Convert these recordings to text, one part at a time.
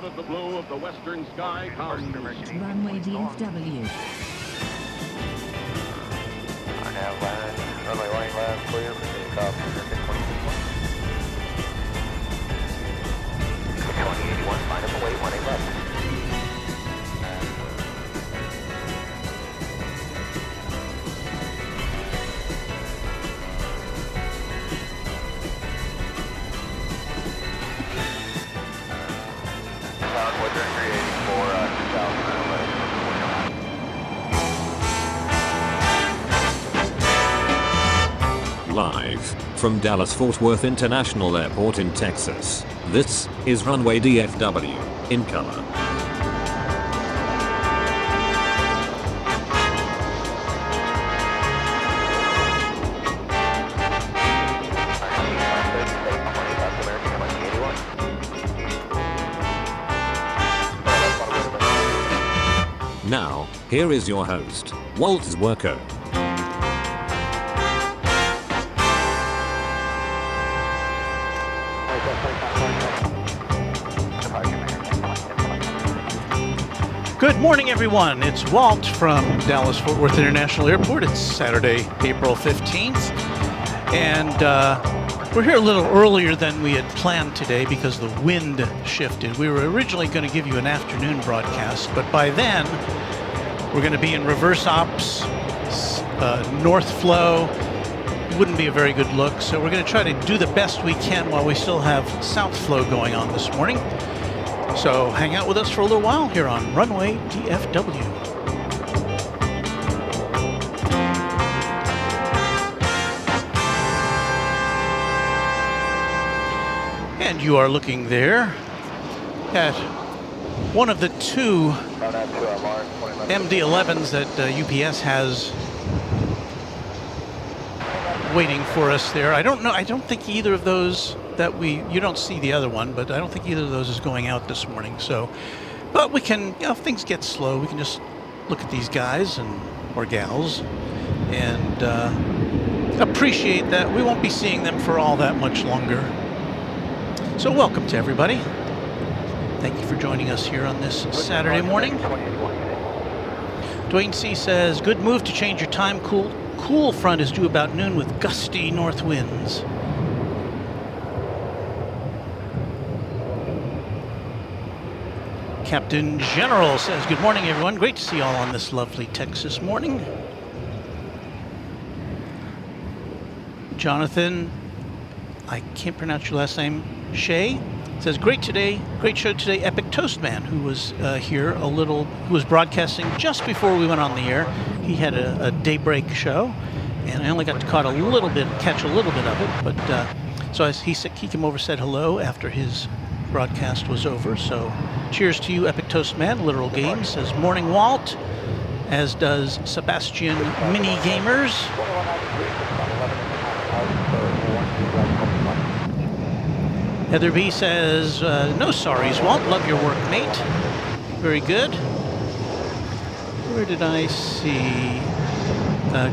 of the blue of the western sky comes Runway DFW. I have line, runway lane line clear for takeoff. 2081, line up away, 18 left. Live from Dallas-Fort Worth International Airport in Texas, this is Runway DFW, in color. Now, here is your host, Walt Zwerko. Good morning, everyone. It's Walt from Dallas-Fort Worth International Airport. It's Saturday, April 15th, and we're here a little earlier than we had planned today because the wind shifted. We were originally going to give you an afternoon broadcast, but by then we're going to be in reverse ops, north flow. Wouldn't be a very good look, so we're going to try to do the best we can while we still have south flow going on this morning. So hang out with us for a little while here on Runway DFW. And you are looking there at one of the two MD-11s that UPS has waiting for us there. I don't know. I don't think either of those you don't see the other one, but I don't think either of those is going out this morning. So, but we can, if things get slow, we can just look at these guys or gals and appreciate that we won't be seeing them for all that much longer. So welcome to everybody. Thank you for joining us here on this Saturday morning. Dwayne C. says, good move to change your time. Cool front is due about noon with gusty north winds. Captain General says, good morning, everyone. Great to see you all on this lovely Texas morning. Jonathan, I can't pronounce your last name, Shay, says, great show today, Epic Toastman, who was here who was broadcasting just before we went on the air. He had a daybreak show, and I only got to catch a little bit of it, but so as he came over, said hello after his broadcast was over. So cheers to you, Epic Toastman. Literal Games says, morning, Walt, as does Sebastian Mini Gamers. Heather B says, no sorries, Walt. Love your work, mate. Very good. Where did I see?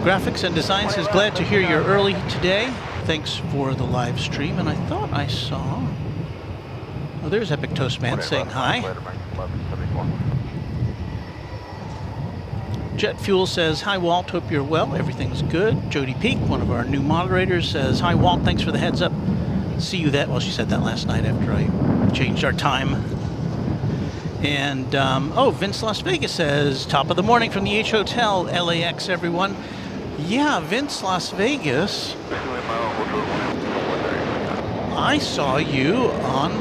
Graphics and Design says, glad to hear you're early today. Thanks for the live stream. And I thought I saw... Oh, there's Epic Toastman saying hi. Jet Fuel says, hi, Walt. Hope you're well. Everything's good. Jody Peak, one of our new moderators, says, hi, Walt. Thanks for the heads up. See you that. Well, she said that last night after I changed our time. And, Vince Las Vegas says, top of the morning from the H Hotel, LAX, everyone. Yeah, Vince Las Vegas. I saw you on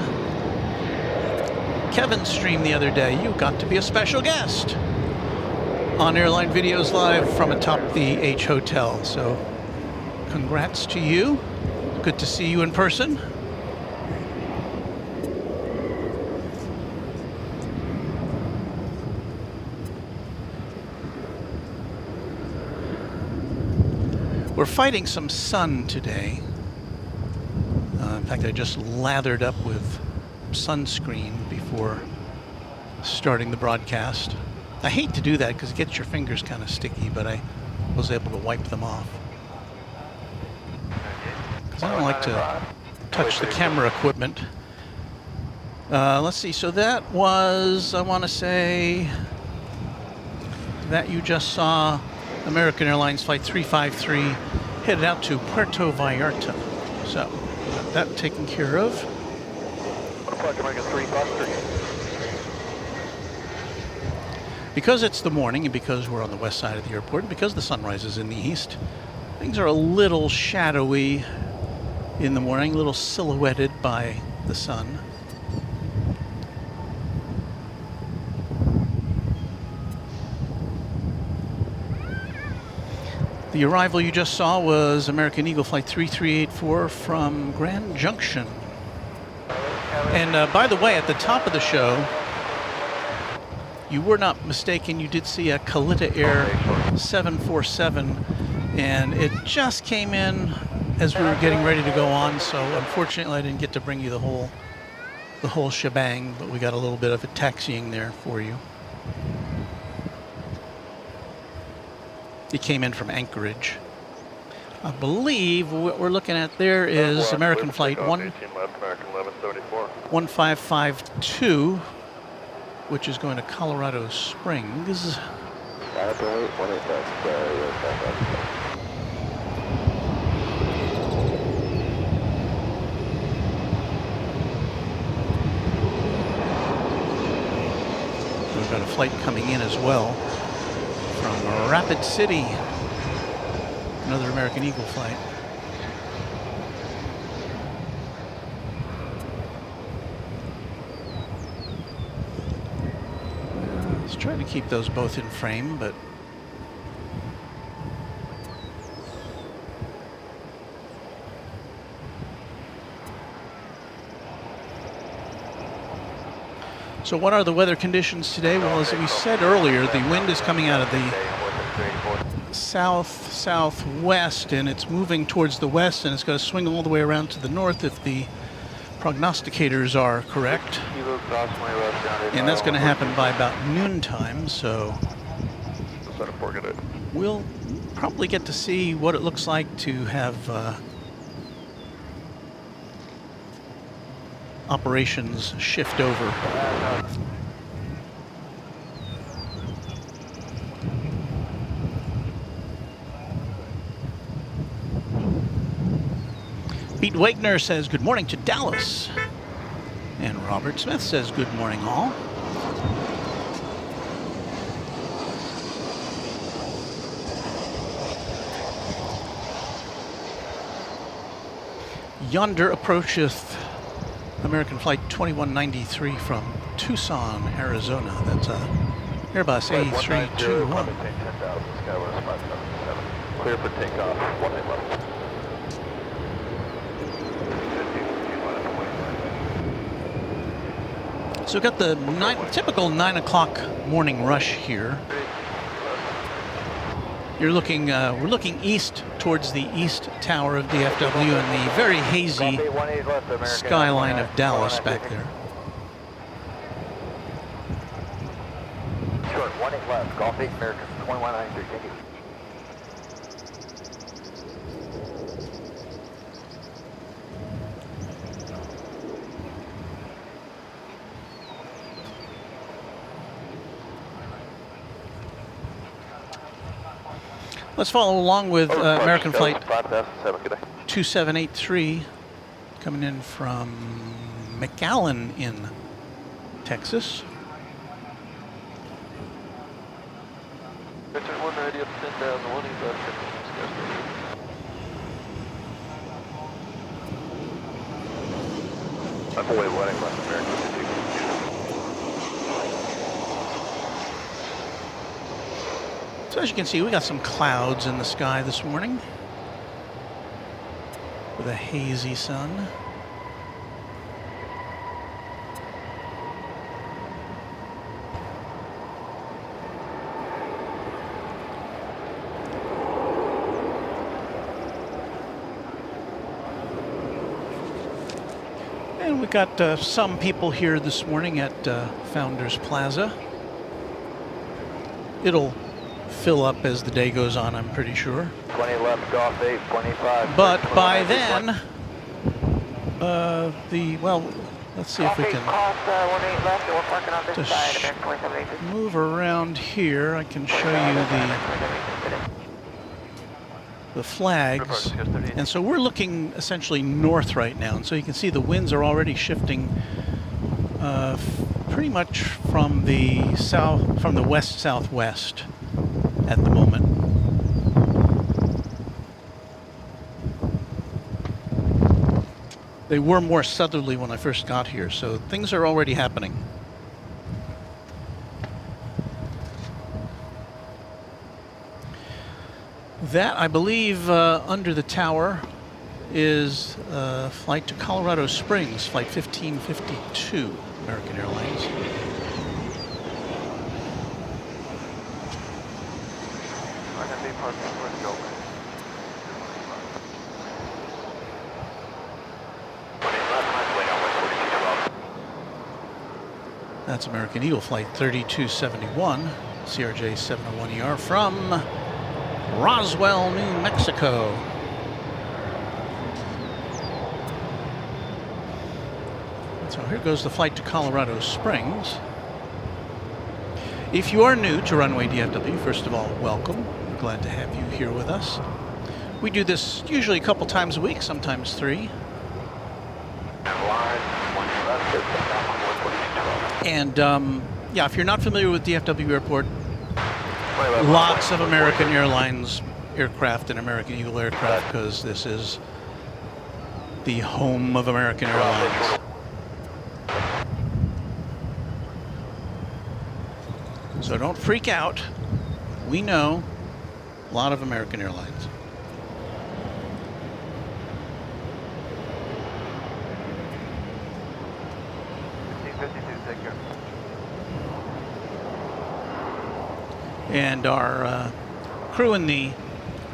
Kevin's stream the other day. You got to be a special guest on Airline Videos Live from atop the H Hotel. So congrats to you. Good to see you in person. We're fighting some sun today. In fact, I just lathered up with sunscreen before starting the broadcast. I hate to do that because it gets your fingers kind of sticky, but I was able to wipe them off. Because I don't like to touch the camera equipment Let's see. So that was, I want to say, that you just saw American Airlines Flight 353 headed out to Puerto Vallarta. So, got that taken care of. 1 o'clock, American 353. Because it's the morning and because we're on the west side of the airport, and because the sun rises in the east, things are a little shadowy in the morning, a little silhouetted by the sun. The arrival you just saw was American Eagle Flight 3384 from Grand Junction. And by the way, at the top of the show, you were not mistaken, you did see a Kalita Air 747, and it just came in as we were getting ready to go on, so unfortunately I didn't get to bring you the whole shebang, but we got a little bit of a taxiing there for you. It came in from Anchorage. I believe what we're looking at there is American Flight 1552, which is going to Colorado Springs. We've got a flight coming in as well from Rapid City, another American Eagle flight. Let's try to keep those both in frame, but so what are the weather conditions today? Well, as we said earlier, the wind is coming out of the south-southwest, and it's moving towards the west, and it's going to swing all the way around to the north if the prognosticators are correct. And that's going to happen by about noontime, so we'll probably get to see what it looks like to have operations shift over. Pete Wagner says good morning to Dallas. And Robert Smith says good morning all. Yonder approacheth American Flight 2193 from Tucson, Arizona. That's a Airbus A321. Clear for takeoff, 111. So we've got the typical 9 o'clock morning rush here. You're looking, we're looking east towards the east tower of DFW and the very hazy skyline of Dallas back there. Short, 18 left, Golf 8 American, 2193, thank you. Let's follow along with American Flight 2783 coming in from McAllen in Texas. Richard 190 up 10,001, he's out here. I'm away wedding left American. So as you can see, we got some clouds in the sky this morning with a hazy sun. And we got some people here this morning at Founders Plaza. It'll fill up as the day goes on, I'm pretty sure. 20 left, Golf 8, 25. But by then, Let's see if we can Cross 18 left, and we're parking on this just side, American 2786. move around here. I can show you the flags. And so we're looking essentially north right now. And so you can see the winds are already shifting pretty much from the west-southwest at the moment. They were more southerly when I first got here, so things are already happening. That, I believe, under the tower is flight to Colorado Springs, flight 1552, American Airlines. That's American Eagle flight 3271, CRJ 701ER from Roswell, New Mexico. So here goes the flight to Colorado Springs. If you are new to Runway DFW, first of all, welcome. We're glad to have you here with us. We do this usually a couple times a week, sometimes 3. And yeah, if you're not familiar with DFW Airport, lots of American Airlines aircraft and American Eagle aircraft, because this is the home of American Airlines. So don't freak out. We know a lot of American Airlines. And our crew in the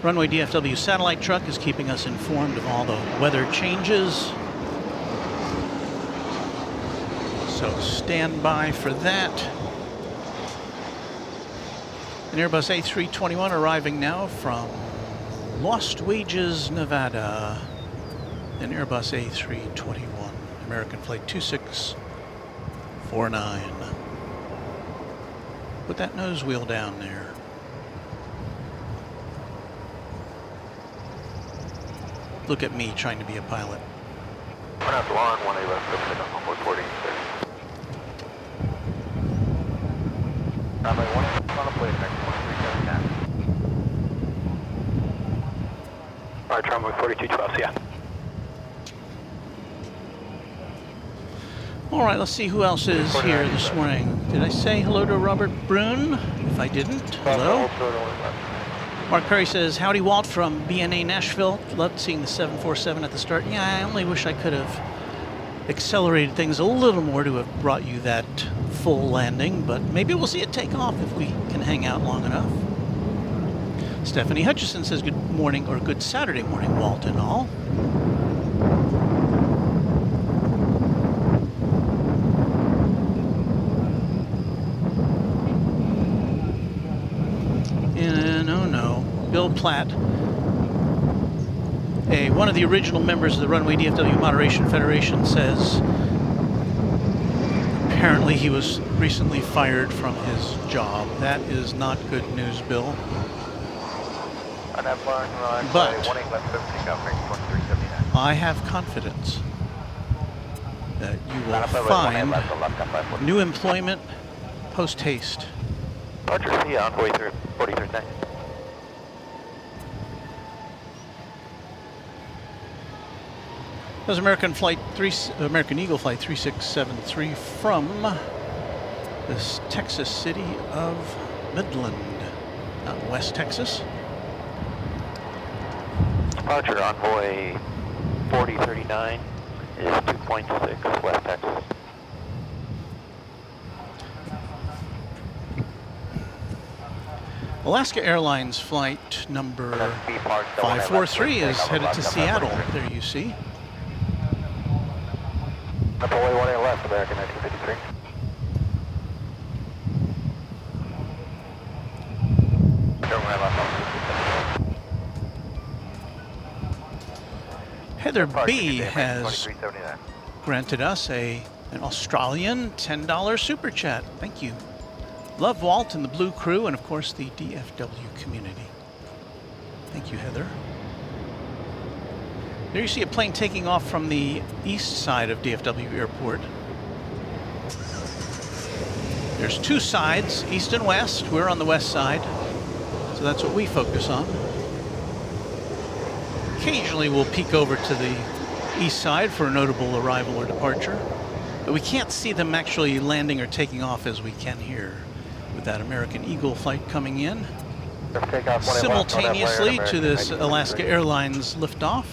Runway DFW satellite truck is keeping us informed of all the weather changes. So stand by for that. An Airbus A321 arriving now from Lost Wages, Nevada. An Airbus A321, American flight 2649. Put that nose wheel down there. Look at me trying to be a pilot. We're not long, 1 left, on 140. Runway 1 on a plate, next 137. Alright, runway 4212, yeah. All right, let's see who else is here this morning. Did I say hello to Robert Brune? If I didn't, hello. Mark Perry says, howdy Walt from BNA Nashville. Loved seeing the 747 at the start. Yeah, I only wish I could have accelerated things a little more to have brought you that full landing, but maybe we'll see it take off if we can hang out long enough. Stephanie Hutchison says good morning, or good Saturday morning, Walt and all. Bill Platt, one of the original members of the Runway DFW Moderation Federation, says apparently he was recently fired from his job. That is not good news, Bill. But I have confidence that you will find new employment post-haste. Roger, see you on 43. That was American Eagle flight 3673 from this Texas city of Midland, out in West Texas. Roger, envoy 4039 is 2.6 West Texas. Alaska Airlines flight number 543 is headed to Seattle. There you see. Napoleon 1 left, American 1953. Heather B has granted us an Australian $10 super chat. Thank you. Love Walt and the Blue Crew, and of course the DFW community. Thank you, Heather. There you see a plane taking off from the east side of DFW Airport. There's two sides, east and west. We're on the west side, so that's what we focus on. Occasionally we'll peek over to the east side for a notable arrival or departure, but we can't see them actually landing or taking off as we can here with that American Eagle flight coming in simultaneously to this Alaska Airlines liftoff.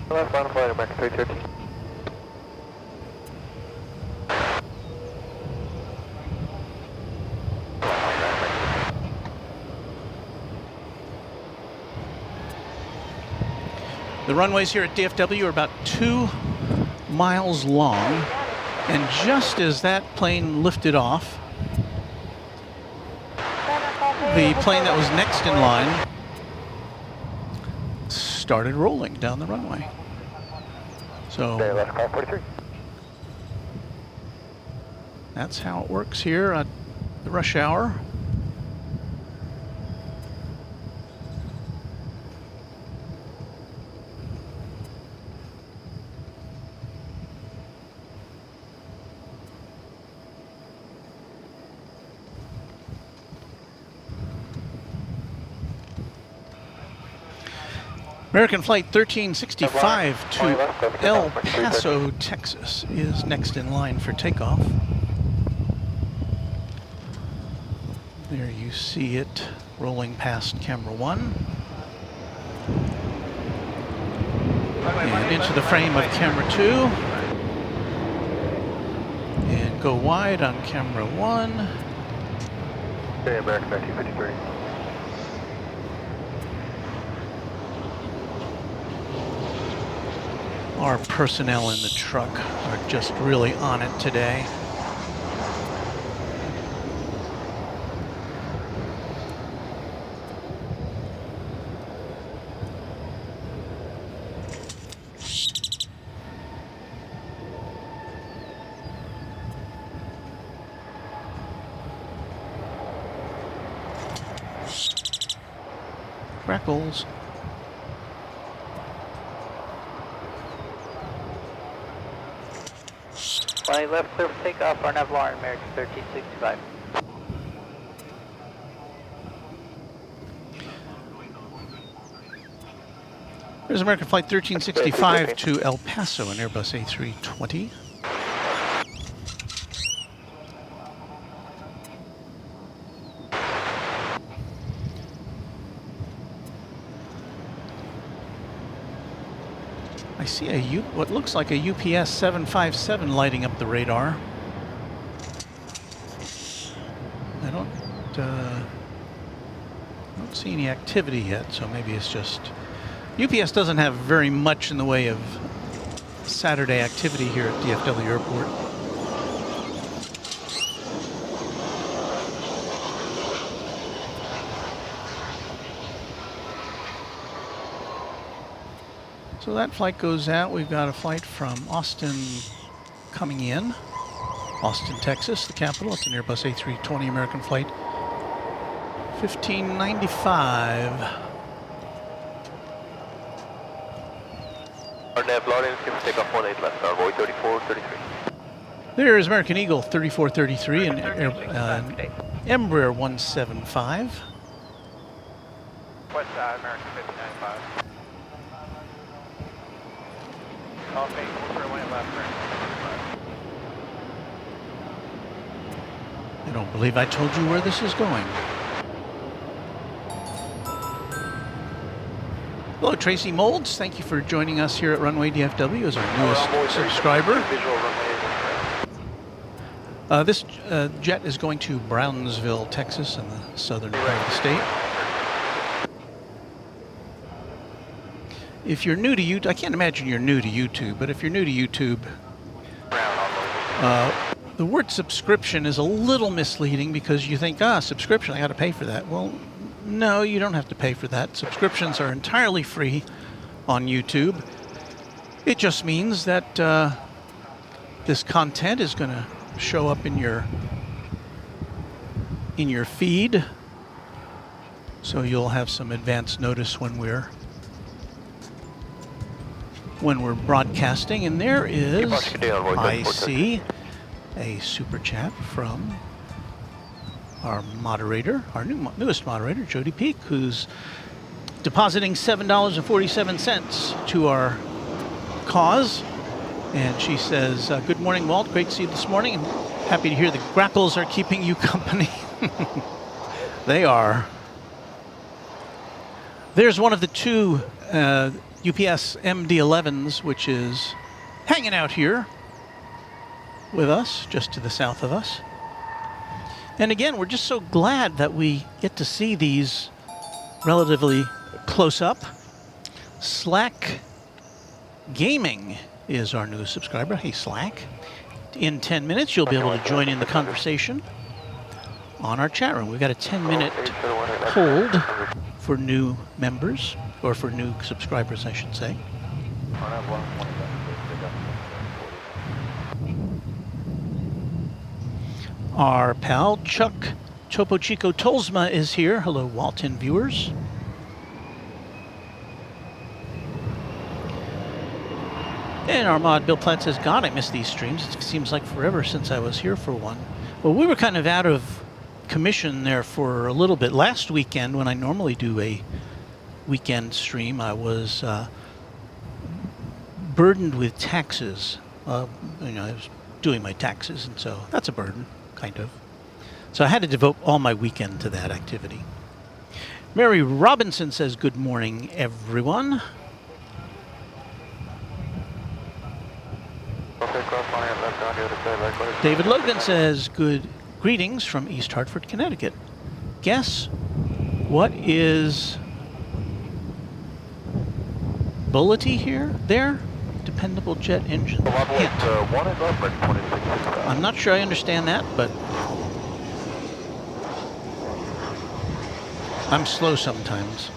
Left on flight American 313. The runways here at DFW are about 2 miles long, and just as that plane lifted off, the plane that was next in line started rolling down the runway. So that's how it works here at the rush hour. American Flight 1365 to El Paso, Texas is next in line for takeoff. There you see it rolling past camera 1. And into the frame of camera 2. And go wide on camera 1. Okay, American 1953. Our personnel in the truck are just really on it today. Crackles. Flying left clear for takeoff, RNAV Lauren, American 1365. There's American Flight 1365 to El Paso, an Airbus A320. I see what looks like a UPS 757 lighting up the radar. I don't see any activity yet, so maybe it's just... UPS doesn't have very much in the way of Saturday activity here at DFW Airport. So that flight goes out. We've got a flight from Austin coming in. Austin, Texas, the capital. It's an Airbus A320 American Flight 1595. RNAV Lauren, takeoff 18 left, Starboy 3433. There is American Eagle 3433 and Embraer 175. West side, American 1595. Coffee, left, American 1595. I don't believe I told you where this is going. Hello, Tracy Molds. Thank you for joining us here at Runway DFW as our newest subscriber. This jet is going to Brownsville, Texas, in the southern part of the state. If you're new to YouTube, I can't imagine you're new to YouTube, but if you're new to YouTube, the word subscription is a little misleading because you think, subscription, I got to pay for that. Well, no, you don't have to pay for that. Subscriptions are entirely free on YouTube. It just means that this content is going to show up in your feed, so you'll have some advance notice when we're broadcasting. And there is, I see, a super chat from our moderator, our newest moderator, Jody Peak, who's depositing $7.47 to our cause. And she says, good morning, Walt. Great to see you this morning. And happy to hear the grackles are keeping you company. They are. There's one of the two UPS MD-11s, which is hanging out here with us, just to the south of us. And again, we're just so glad that we get to see these relatively close up. Slack Gaming is our newest subscriber. Hey, Slack. In 10 minutes, you'll be able to join in the conversation on our chat room. We've got a 10-minute hold for new members, or for new subscribers, I should say. Our pal Chuck Topo Chico Tolsma is here. Hello, Walton viewers. And our mod Bill Platt says, God, I miss these streams. It seems like forever since I was here for one. Well, we were kind of out of commission there for a little bit. Last weekend, when I normally do a weekend stream, I was burdened with taxes. I was doing my taxes, and so that's a burden, kind of. So I had to devote all my weekend to that activity. Mary Robinson says, good morning, everyone. David Logan says, good greetings from East Hartford, Connecticut. Guess what is bullety here? There? Dependable jet engine. Hint. I'm not sure I understand that, but I'm slow sometimes.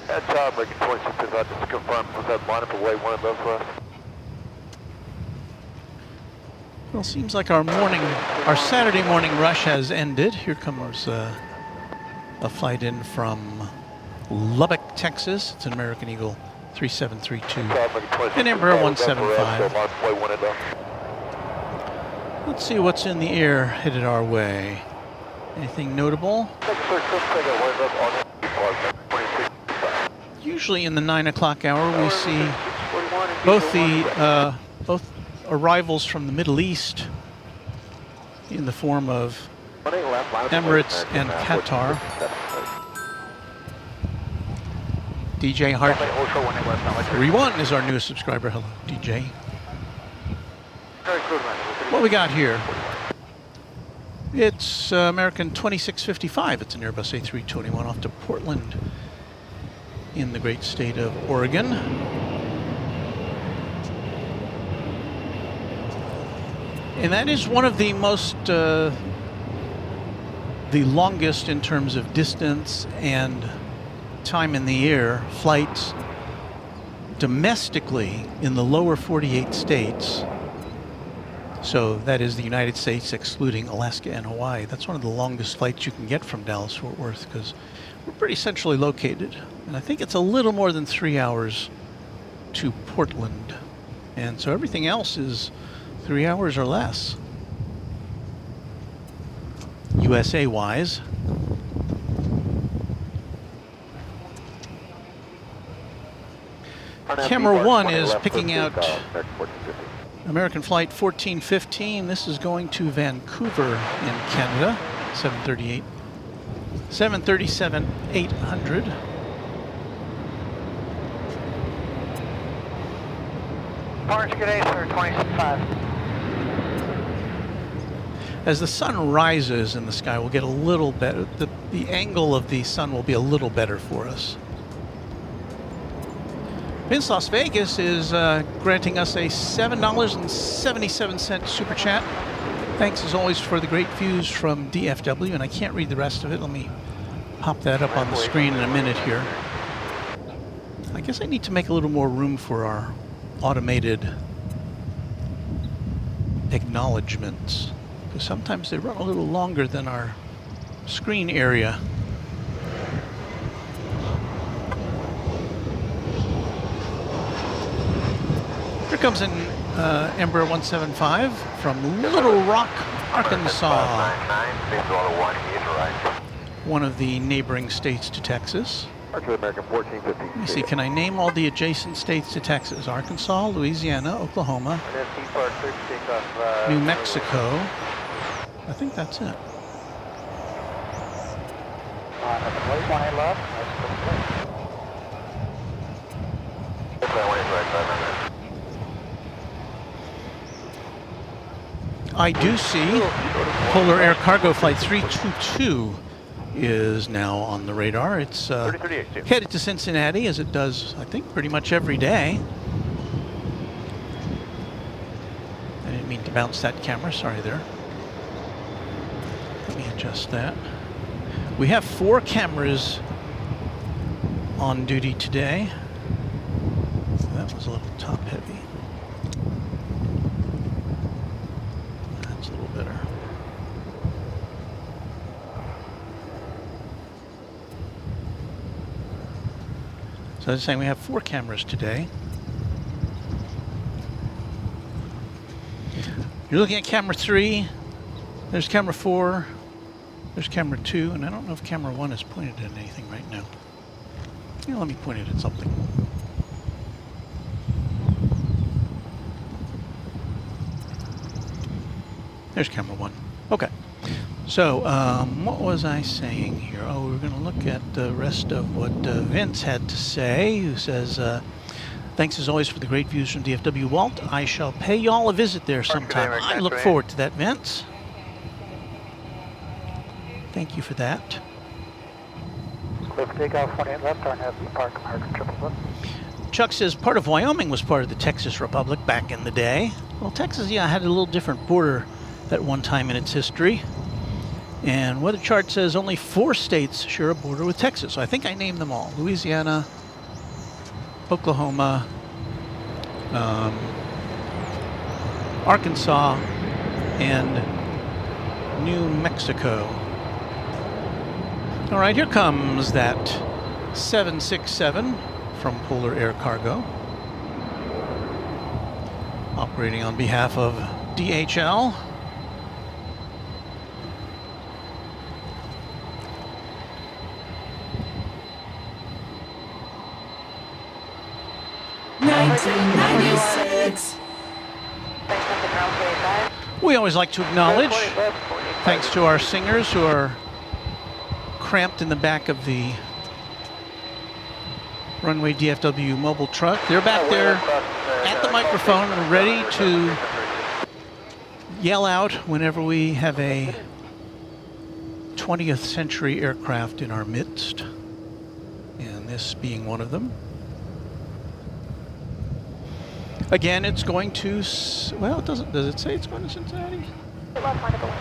That's American 26, just to confirm, was that line up away one of those for us? Well, it seems like our Saturday morning rush has ended. Here comes a flight in from Lubbock, Texas. It's an American Eagle 3732 and Embraer 175. Let's see what's in the air headed our way. Anything notable? Usually in the 9 o'clock hour, we see both arrivals from the Middle East in the form of Emirates and Qatar. DJ Hart 31 is our newest subscriber. Hello, DJ. What we got here? It's American 2655. It's an Airbus A321 off to Portland in the great state of Oregon. And that is one of the most, the longest in terms of distance and time in the air flights domestically in the lower 48 states. So that is the United States excluding Alaska and Hawaii. That's one of the longest flights you can get from Dallas-Fort Worth because we're pretty centrally located. And I think it's a little more than 3 hours to Portland. And so everything else is 3 hours or less, USA-wise. Camera 1 is picking out American Flight 1415. This is going to Vancouver in Canada, 737-800. Orange, good day, sir, 26.5. As the sun rises in the sky, we'll get a little better. The angle of the sun will be a little better for us. Vince Las Vegas is granting us a $7.77 super chat. Thanks as always for the great views from DFW, and I can't read the rest of it. Let me pop that up on the screen in a minute here. I guess I need to make a little more room for our automated acknowledgements, because sometimes they run a little longer than our screen area. Here comes an Embraer 175 from Little Rock, Arkansas, one of the neighboring states to Texas. American 1450. Let me see, can I name all the adjacent states to Texas? Arkansas, Louisiana, Oklahoma, New Mexico. I think that's it. I do see Polar Air Cargo Flight 322 is now on the radar. It's headed to Cincinnati, as it does, I think, pretty much every day. I didn't mean to bounce that camera, sorry there. Let me adjust that. We have 4 cameras on duty today. That was a little top heavy. That's a little better. So I was saying we have 4 cameras today. You're looking at camera 3, there's camera 4, there's camera 2, and I don't know if camera 1 is pointed at anything right now. Yeah, let me point it at something. There's camera 1. Okay. So, what was I saying here? Oh, we're going to look at the rest of what Vince had to say, who says, thanks as always for the great views from DFW. Walt, I shall pay y'all a visit there sometime. I look forward to that, Vince. Thank you for that. Chuck says part of Wyoming was part of the Texas Republic back in the day. Well, Texas, yeah, had a little different border at one time in its history. And Weather Chart says only 4 states share a border with Texas. So I think I named them all. Louisiana, Oklahoma, Arkansas, and New Mexico. All right, here comes that 767 from Polar Air Cargo, operating on behalf of DHL. We always like to acknowledge, thanks to our singers who are cramped in the back of the Runway DFW mobile truck. They're back there at the microphone, ready to yell out whenever we have a 20th century aircraft in our midst, and this being one of them. Again, it's going to, well, it doesn't, does it say it's going to Cincinnati?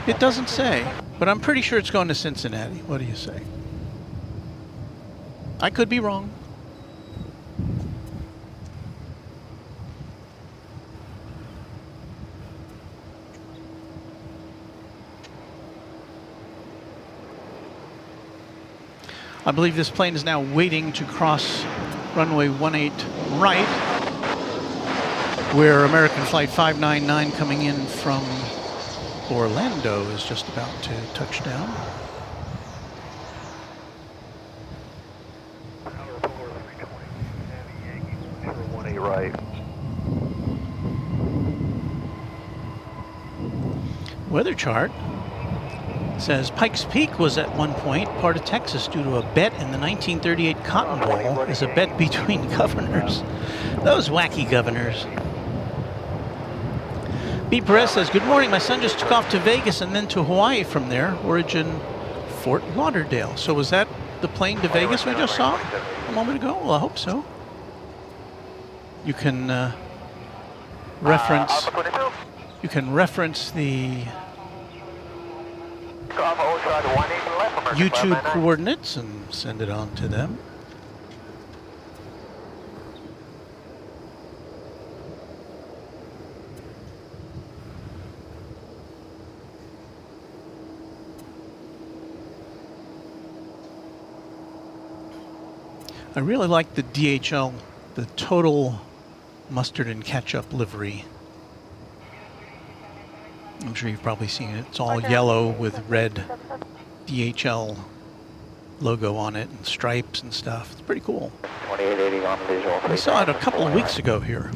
It doesn't say, but I'm pretty sure it's going to Cincinnati. What do you say? I could be wrong. I believe this plane is now waiting to cross runway 18 right, where American Flight 599 coming in from Orlando is just about to touch down. Right. Weather chart says Pikes Peak was at one point part of Texas due to a bet in the 1938 Cotton Bowl. As a bet between governors. Those wacky governors. B. Perez says, good morning. My son just took off to Vegas and then to Hawaii from there. Origin Fort Lauderdale. So was that the plane to Vegas we just saw a moment ago? Well, I hope so. You can reference the YouTube coordinates and send it on to them. I really like the DHL, the total mustard and ketchup livery. I'm sure you've probably seen it. It's all yellow with red DHL logo on it and stripes and stuff. It's pretty cool. 2880 on the visual. We saw it a couple of weeks ago here.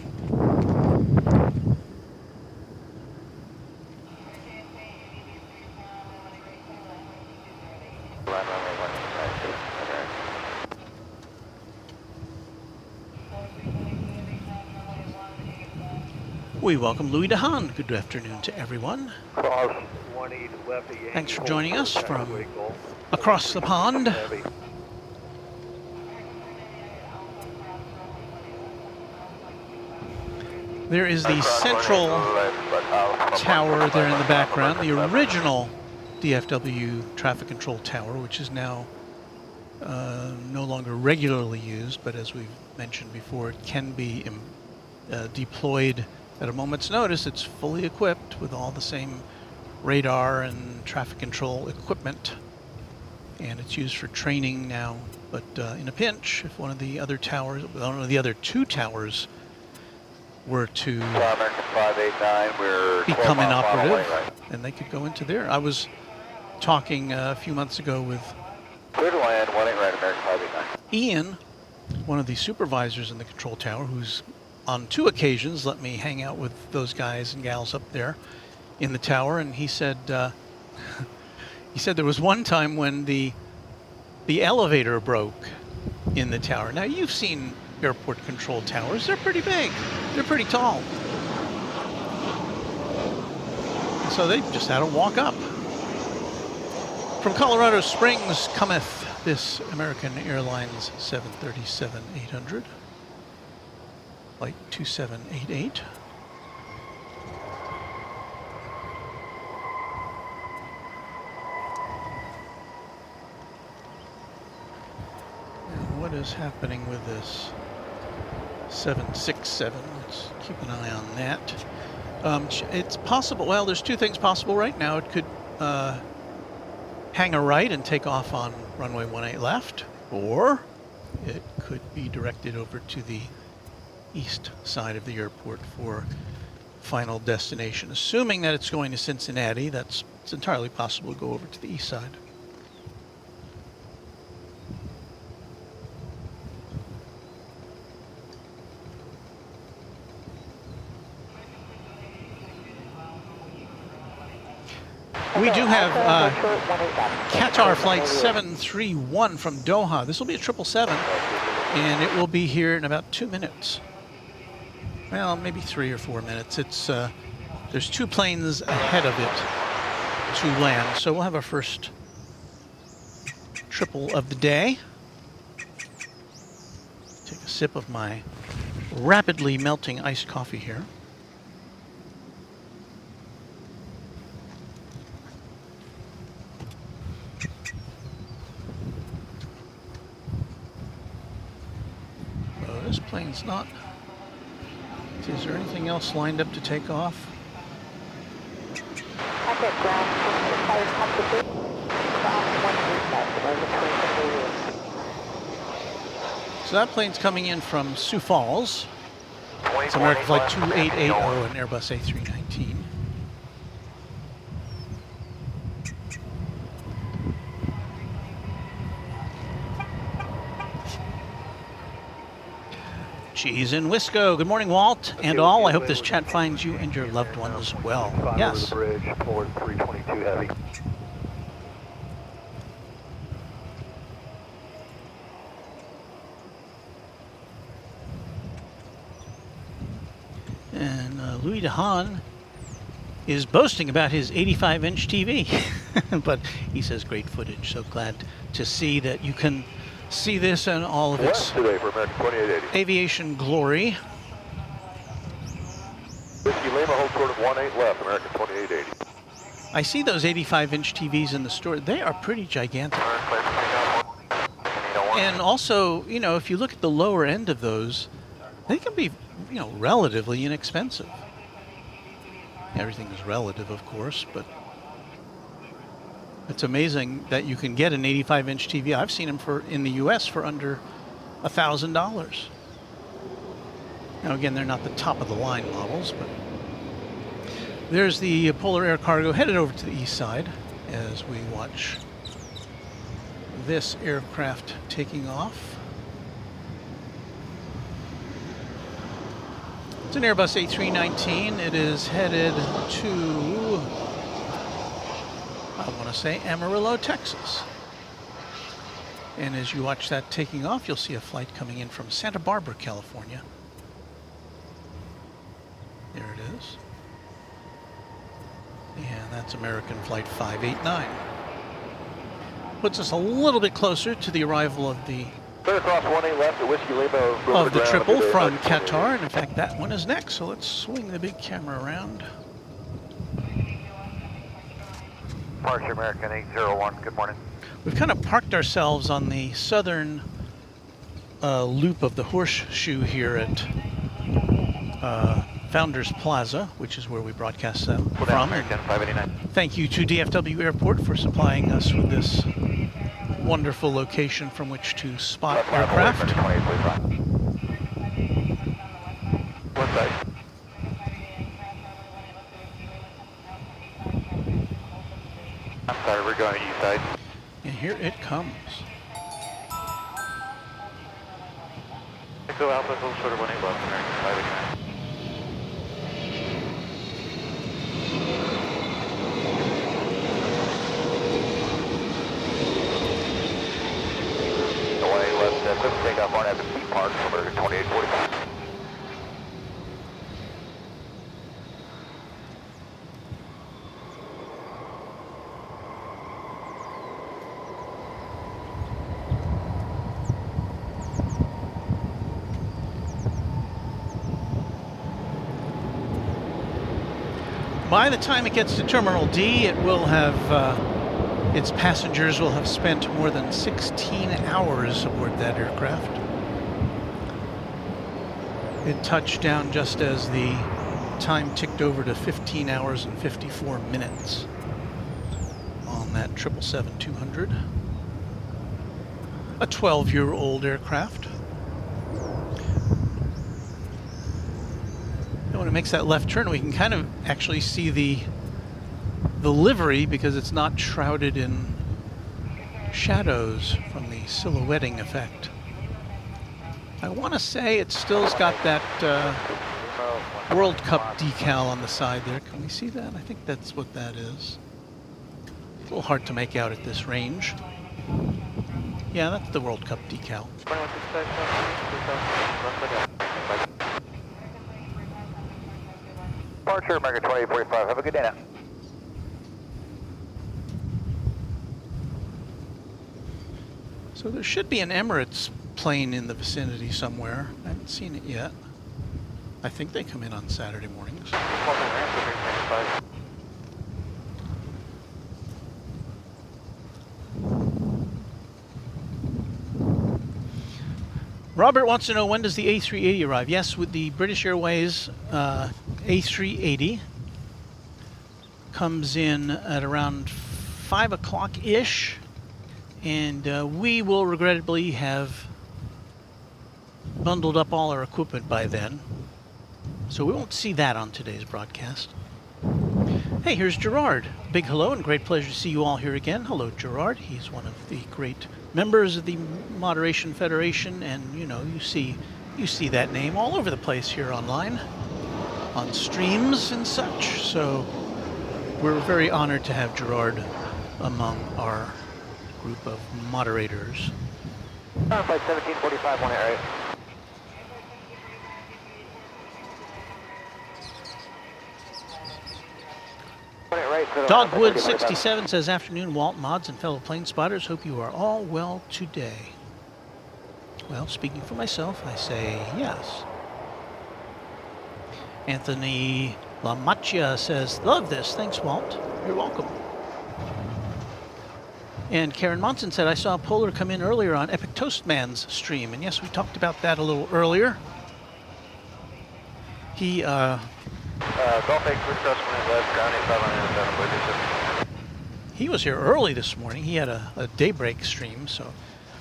We welcome Louis DeHaan. Good afternoon to everyone. Thanks for joining us from across the pond. There is the central tower there in the background, the original DFW traffic control tower, which is now no longer regularly used, but as we've mentioned before, it can be deployed at a moment's notice. It's fully equipped with all the same radar and traffic control equipment, and it's used for training now. But in a pinch, if one of the other towers, one of the other two towers, were to become inoperative, then they could go into there. I was talking a few months ago with Ian, one of the supervisors in the control tower, who's on 2 occasions let me hang out with those guys and gals up there in the tower, and he said he said there was one time when the elevator broke in the tower. Now, you've seen airport control towers. They're pretty big. They're pretty tall. So they just had to walk up. From Colorado Springs cometh this American Airlines 737-800. Flight 2788. Now, what is happening with this 767? Let's keep an eye on that. It's possible, well, there's 2 things possible right now. It could hang a right and take off on runway 18 left, or it could be directed over to the east side of the airport for final destination. Assuming that it's going to Cincinnati, it's entirely possible to go over to the east side. We do have Qatar flight 731 from Doha. This will be a 777, and it will be here in about 2 minutes. Well, maybe 3 or 4 minutes. It's there's 2 planes ahead of it to land, so we'll have our first triple of the day. Take a sip of my rapidly melting iced coffee here. This plane's not. Is there anything else lined up to take off? So that plane's coming in from Sioux Falls. It's American Flight 2880, an Airbus A319. Cheese and Wisco. Good morning, Walt, and all. I hope this chat finds you and your loved ones well. Yes. Bridge, port 322 heavy. And Louis DeHaan is boasting about his 85-inch TV, but he says great footage. So glad to see that you can see this and all of its today for American 2880. aviation glory. Whiskey Lima, hold short of 18 left, American 2880. I see those 85-inch TVs in the store. They are pretty gigantic. And also, you know, if you look at the lower end of those, they can be, you know, relatively inexpensive. Everything is relative, of course, but it's amazing that you can get an 85-inch TV. I've seen them in the U.S. for under $1,000. Now again, they're not the top of the line models, but there's the Polar Air Cargo headed over to the east side as we watch this aircraft taking off. It's an Airbus A319. It is headed to, I want to say, Amarillo, Texas. And as you watch that taking off, you'll see a flight coming in from Santa Barbara, California. There it is. And that's American Flight 589. Puts us a little bit closer to the arrival of the Clear across 18 left at Whiskey Lima. of the triple from Qatar. And in fact, that one is next. So let's swing the big camera around. Departure American 801, good morning. We've kind of parked ourselves on the southern loop of the horseshoe here at Founders Plaza, which is where we broadcast them from. American 589. Thank you to DFW Airport for supplying us with this wonderful location from which to spot aircraft. What side? I'm sorry, we're going east side. And here it comes. Echo Alpha, a little short of 18 left, American 589. Take off on Evans Beach Park, number 2845. By the time it gets to Terminal D, it will have, its passengers will have spent more than 16 hours aboard that aircraft. It touched down just as the time ticked over to 15 hours and 54 minutes on that 777-200. A 12-year-old aircraft. And when it makes that left turn, we can kind of actually see the livery because it's not shrouded in shadows from the silhouetting effect. I want to say it still's got that World Cup decal on the side there. Can we see that? I think that's what that is. A little hard to make out at this range. Yeah, that's the World Cup decal. Departure American 2845, have a good day now. So there should be an Emirates plane in the vicinity somewhere. I haven't seen it yet. I think they come in on Saturday mornings. Robert wants to know, when does the A380 arrive? Yes, with the British Airways A380 comes in at around 5 o'clock-ish, and we will regrettably have bundled up all our equipment by then. So we won't see that on today's broadcast. Hey, here's Gerard. Big hello and great pleasure to see you all here again. Hello, Gerard. He's one of the great members of the Moderation Federation, and you know, you see that name all over the place here online, on streams and such. So we're very honored to have Gerard among our group of moderators. Flight 1745, one area. Dogwood 67 says, afternoon, Walt, mods, and fellow plane spotters. Hope you are all well today. Well, speaking for myself, I say yes. Anthony LaMacchia says, love this. Thanks, Walt. You're welcome. And Karen Monson said, I saw Polar come in earlier on Epic Toastman's stream. And yes, we talked about that a little earlier. He, he was here early this morning. He had a daybreak stream, so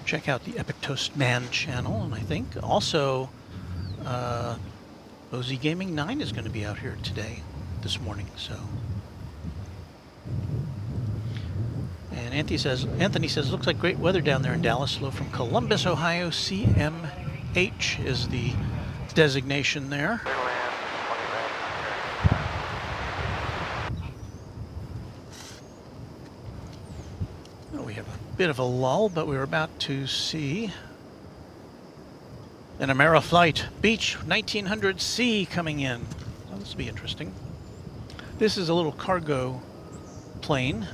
check out the Epic Toast Man channel, and I think also OZ Gaming 9 is going to be out here this morning. So, and Anthony says, looks like great weather down there in Dallas. Hello from Columbus, Ohio. CMH is the designation there. We have a bit of a lull, but we're about to see an Ameriflight Beach 1900C coming in. Oh, this will be interesting. This is a little cargo plane.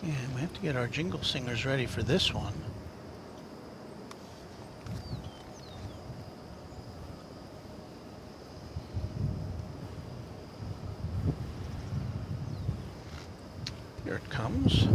And we have to get our jingle singers ready for this one. Here it comes.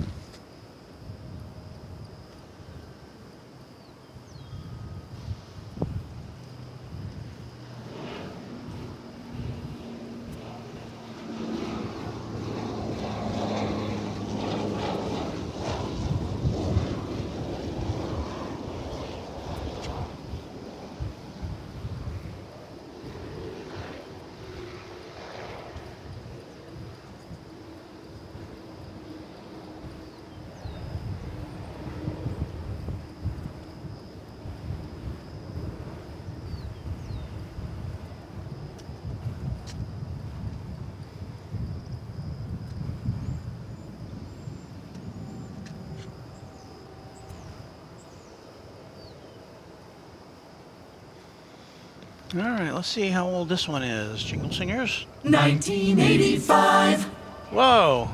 All right, let's see how old this one is. Jingle singers. 1985. Whoa,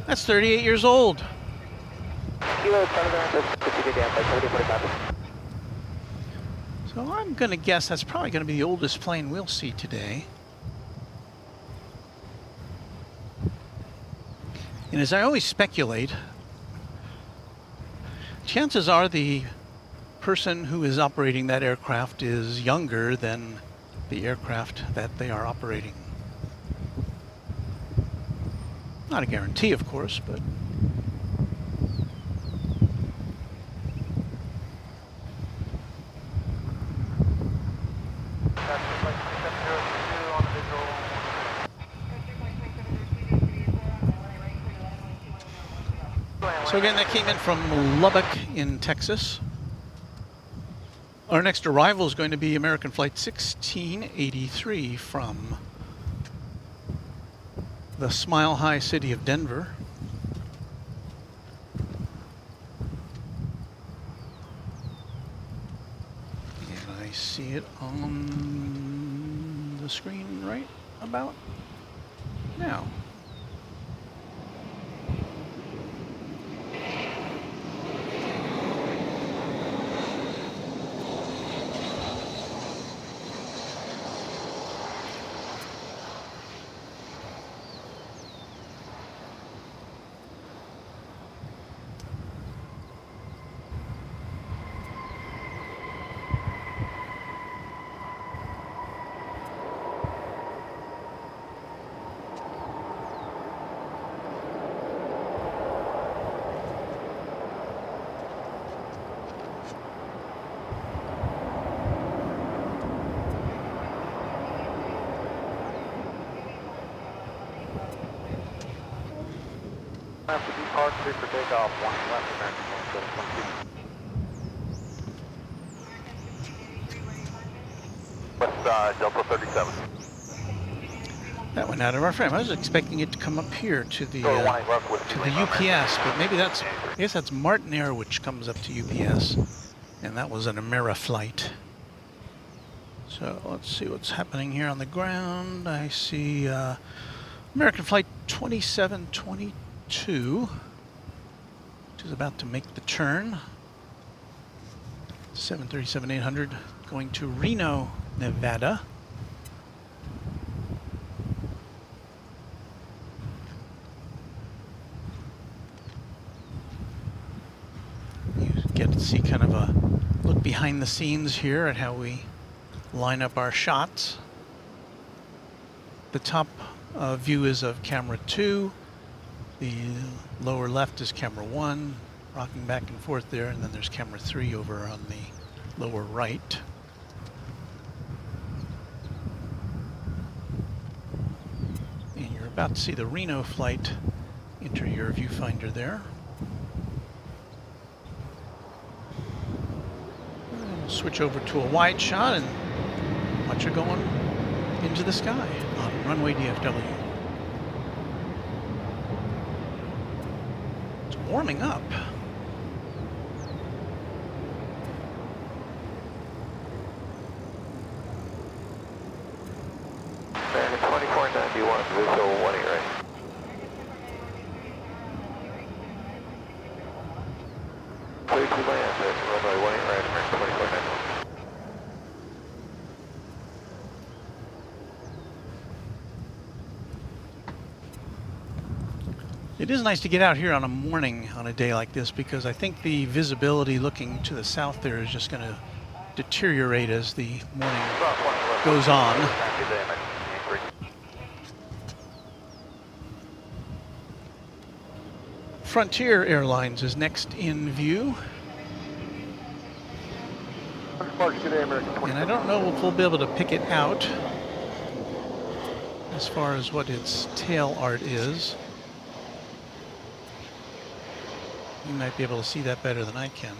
that's 38 years old. So I'm going to guess that's probably going to be the oldest plane we'll see today. And as I always speculate, chances are the person who is operating that aircraft is younger than the aircraft that they are operating. Not a guarantee, of course, but so again, that came in from Lubbock in Texas. Our next arrival is going to be American Flight 1683 from the Smile High city of Denver. And I see it on the screen right about now. After depart, clear for takeoff, 1 left, American 1722. West Delta 37. That went out of our frame. I was expecting it to come up here to the UPS, but maybe that's, I guess that's Martin Air, which comes up to UPS, and that was an Ameriflight. So let's see what's happening here on the ground. I see American Flight 2722, which is about to make the turn. 737-800 going to Reno, Nevada. You get to see kind of a look behind the scenes here at how we line up our shots. The top view is of camera 2. The lower left is camera 1, rocking back and forth there, and then there's camera 3 over on the lower right. And you're about to see the Reno flight enter your viewfinder there. And we'll switch over to a wide shot and watch her going into the sky on Runway DFW. It's warming up. American 2491, visual 18 right. Clear to land at runway 18 right, American 2491. It is nice to get out here on a morning on a day like this, because I think the visibility looking to the south there is just going to deteriorate as the morning goes on. Good day, American. Frontier Airlines is next in view. And I don't know if we'll be able to pick it out as far as what its tail art is. You might be able to see that better than I can.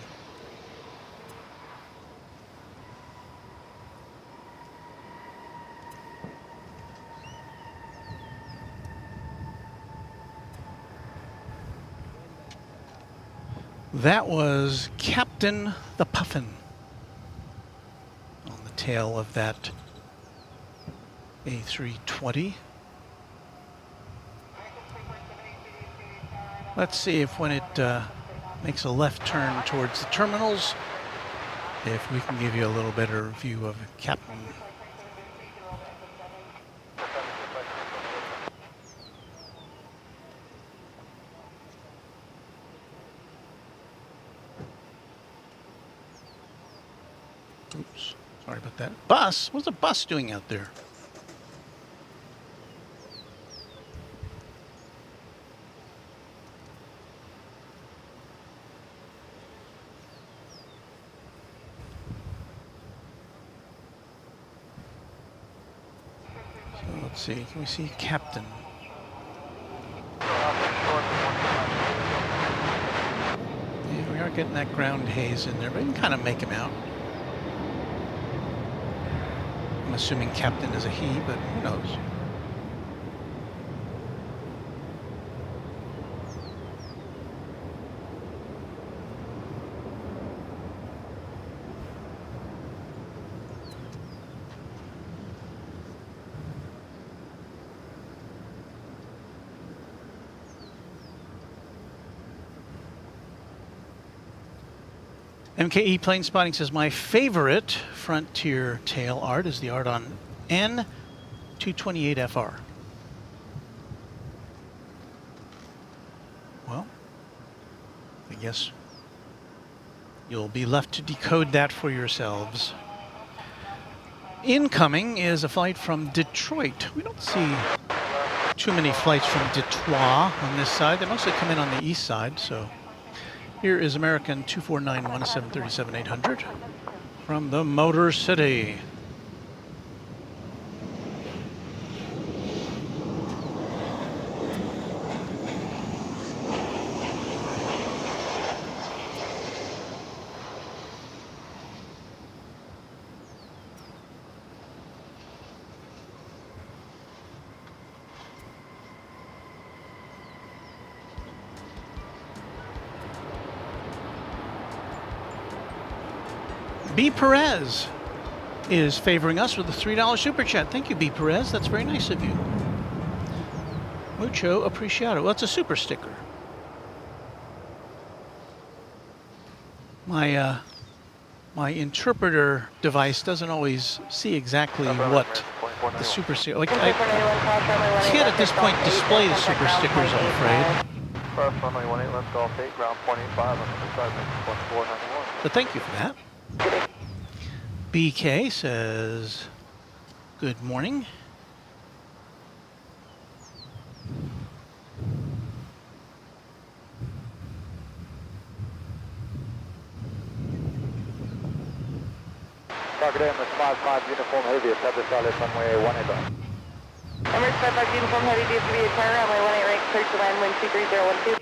That was Captain the Puffin on the tail of that A320. Let's see if when it makes a left turn towards the terminals, if we can give you a little better view of Captain. Oops, sorry about that. Bus? What's a bus doing out there? So let's see, can we see Captain? Yeah, we are getting that ground haze in there, but you can kind of make him out. I'm assuming Captain is a he, but who knows? MKE Plane Spotting says, my favorite Frontier tail art is the art on N228FR. Well, I guess you'll be left to decode that for yourselves. Incoming is a flight from Detroit. We don't see too many flights from Detroit on this side. They mostly come in on the east side, so. Here is American 2491 737-800 from the Motor City. B. Perez is favoring us with a $3 super chat. Thank you, B. Perez. That's very nice of you. Mucho apreciado. Well, it's a super sticker. My interpreter device doesn't always see exactly what the super sticker. Like, I can't at this point display the super stickers, I'm afraid. Cross runway 18 left Golf 8, ground 0.85 on the side, 1491. But thank you for that. BK says, good morning. Target Emirates 55 Uniform Heavy, establish Dallas runway 18. Emirates 55 Uniform Heavy DFW Tower, runway 18 right, clear to land, wind 23012.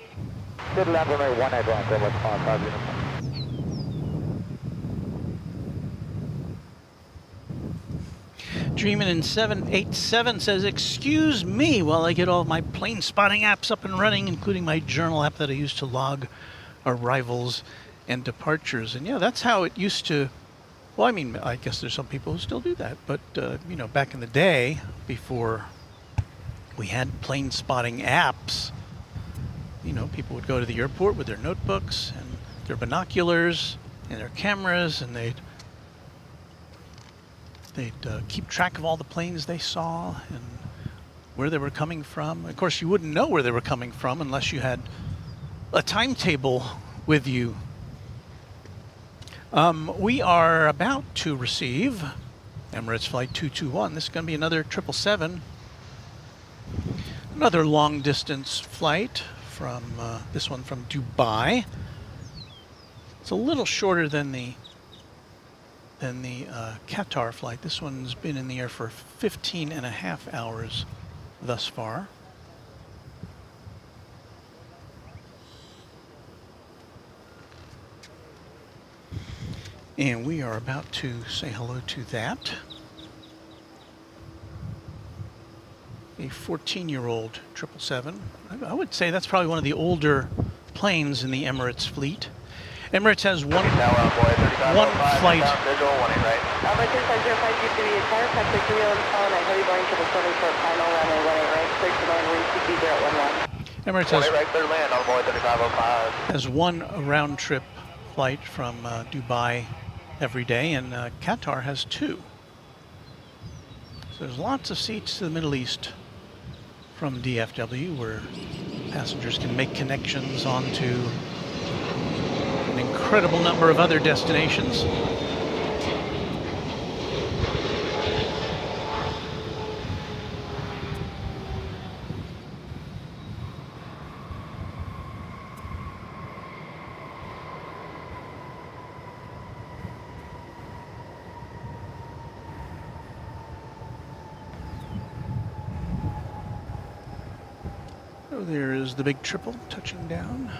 Clear to land runway 18 right, Emirates 55 Uniform. Dreamin' in 787 says, excuse me while I get all my plane spotting apps up and running, including my journal app that I use to log arrivals and departures. And yeah, that's how it used to, well, I mean, I guess there's some people who still do that, but you know, back in the day, before we had plane spotting apps, you know, people would go to the airport with their notebooks and their binoculars and their cameras, and they'd keep track of all the planes they saw and where they were coming from. Of course, you wouldn't know where they were coming from unless you had a timetable with you. We are about to receive Emirates Flight 221. This is going to be another 777. Another long distance flight from this one from Dubai. It's a little shorter than the Qatar flight. This one's been in the air for 15 and a half hours thus far. And we are about to say hello to that. A 14-year-old 777. I would say that's probably one of the older planes in the Emirates fleet. Emirates has one flight. Visual 18 right. Emirates 505 DFW Tower, Patrick 3 on phone at heavy Boeing 777 short final, runway 18 right, clear to land, wind 23011. Emirates 20 right, clear land on board 3505. has one round-trip flight from Dubai every day, and Qatar has two. So there's lots of seats to the Middle East from DFW, where passengers can make connections onto an incredible number of other destinations. So there is the big triple touching down.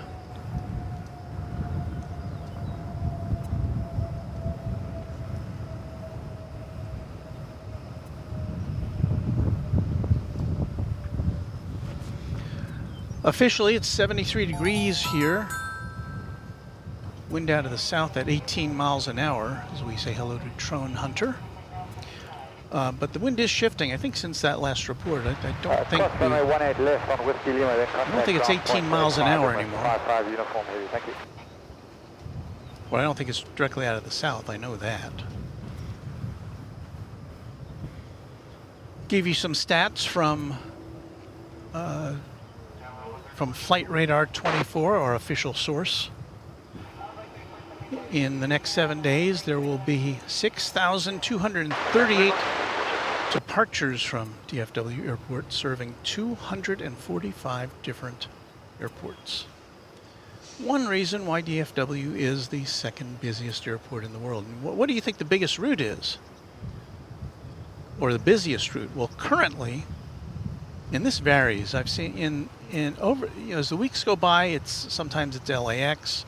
Officially, it's 73 degrees here. Wind out of the south at 18 miles an hour as we say hello to Trone Hunter. But the wind is shifting, I think, since that last report. I don't think it's 18 miles an hour anymore. Well, I don't think it's directly out of the south. I know that. Gave you some stats from Flight Radar 24, our official source. In the next 7 days, there will be 6,238 departures from DFW Airport, serving 245 different airports. One reason why DFW is the second busiest airport in the world. And what do you think the biggest route is? Or the busiest route? Well, currently, and this varies. I've seen as the weeks go by, sometimes it's LAX,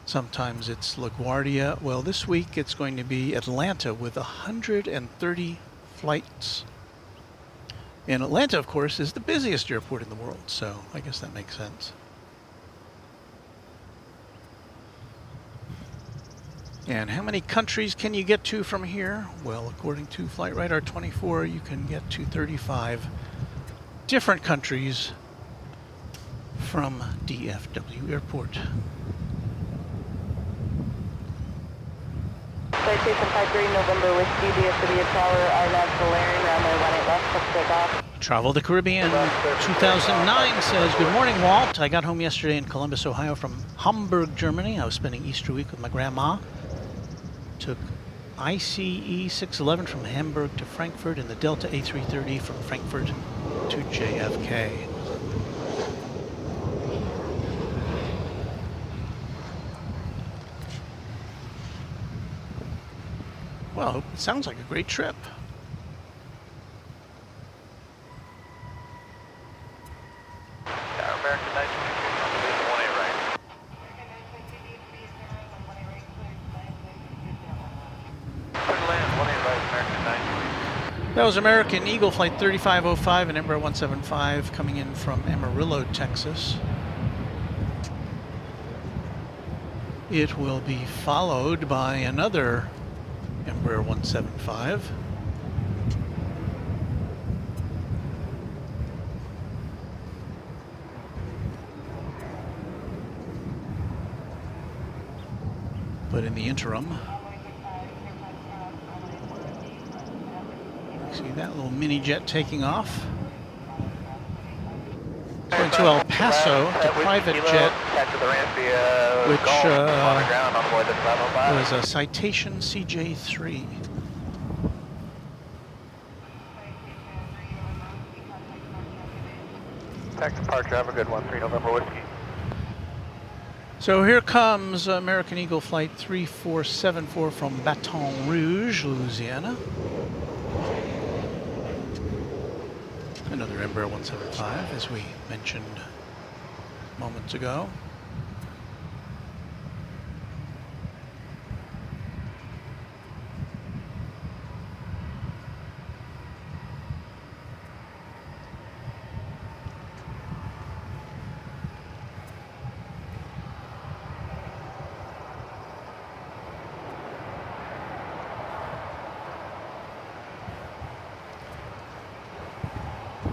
sometimes it's LaGuardia. Well, this week it's going to be Atlanta with 130 flights. And Atlanta, of course, is the busiest airport in the world, so I guess that makes sense. And how many countries can you get to from here? Well, according to Flight Radar 24, you can get to 35 different countries from DFW Airport. Citation 53 November Whiskey, DFW Tower, RNAV Valerian, runway 18 left, take off. Travel the Caribbean 2009 says, good morning, Walt. I got home yesterday in Columbus, Ohio from Hamburg, Germany. I was spending Easter week with my grandma. Took ICE 611 from Hamburg to Frankfurt and the Delta A330 from Frankfurt to JFK. Well, it sounds like a great trip. Yeah, American 922, on the way to 18 right. Clear to land, 18 right, American 922. That was American Eagle Flight 3505 and Embraer 175 coming in from Amarillo, Texas. It will be followed by another Embraer 175. But in the interim, see that little mini jet taking off. It's going to El Paso, the private jet, which was a Citation CJ3. Tech departure, have a good one, 3 November Whiskey. So here comes American Eagle Flight 3474 from Baton Rouge, Louisiana. Another Embraer 175, as we mentioned moments ago.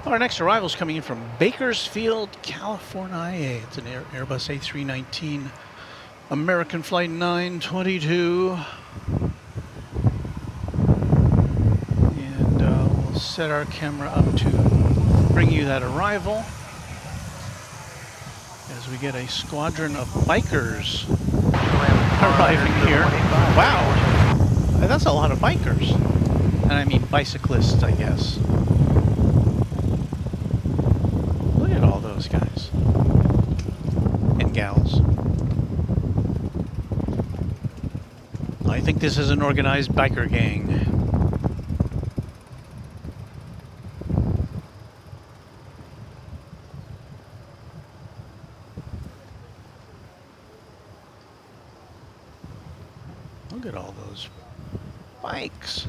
Our next arrival is coming in from Bakersfield, California. It's an Airbus A319 American Flight 922. And we'll set our camera up to bring you that arrival as we get a squadron of bikers arriving here. Wow, that's a lot of bikers. And I mean bicyclists, I guess. All those guys and gals. I think this is an organized biker gang. Look at all those bikes.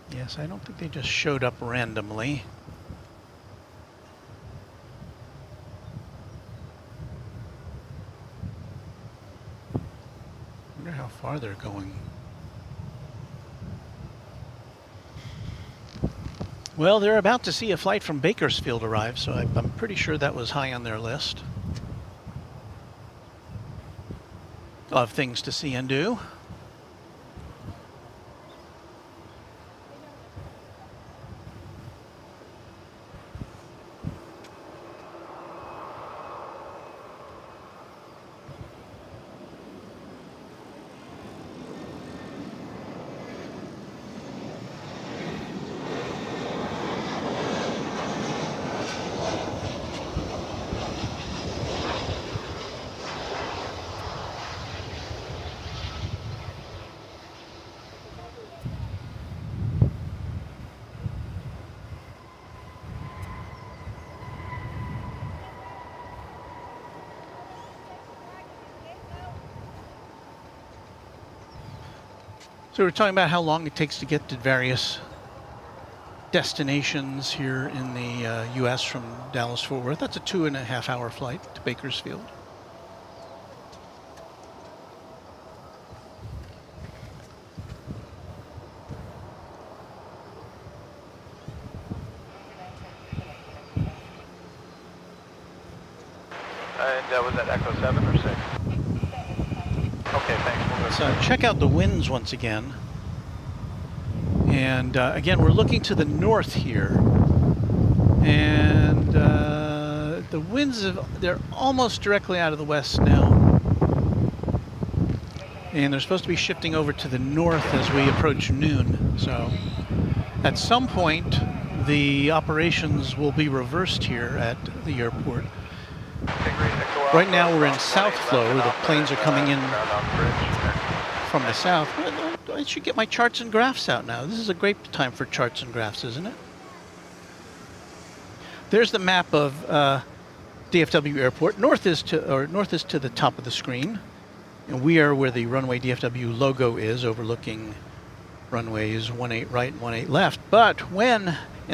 Yes, I don't think they just showed up randomly. Wonder how far they're going. Well, they're about to see a flight from Bakersfield arrive, so I'm pretty sure that was high on their list of things to see and do. So we're talking about how long it takes to get to various destinations here in the U.S. from Dallas-Fort Worth. That's a 2.5-hour flight to Bakersfield. And was that Echo 7 or 6? Okay, thanks. We'll go. So check out the winds once again. And again, we're looking to the north here. And the winds, they're almost directly out of the west now. And they're supposed to be shifting over to the north as we approach noon. So at some point, the operations will be reversed here at the airport. Right now we're in South Flow. The planes are coming in from the south. I should get my charts and graphs out now. This is a great time for charts and graphs, isn't it? There's the map of DFW Airport. North is to the top of the screen, and we are where the Runway DFW logo is, overlooking runways 18 right and 18 left. But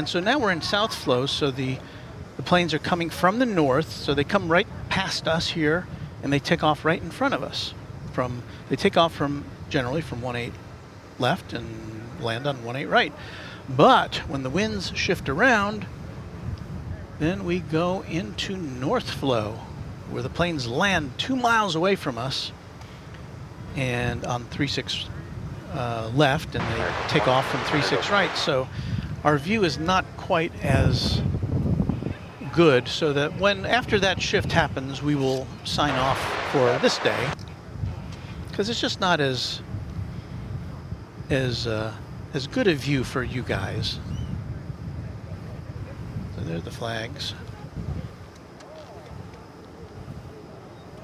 so now we're in south flow, so the planes are coming from the north, so they come right past us here, and they take off right in front of us. They take off generally from 18 left and land on 18 right. But when the winds shift around, then we go into north flow, where the planes land 2 miles away from us, and on 36 left, and they take off from 36 right. So our view is not quite as good, so that after that shift happens, we will sign off for this day, because it's just not as good a view for you guys. So there are the flags.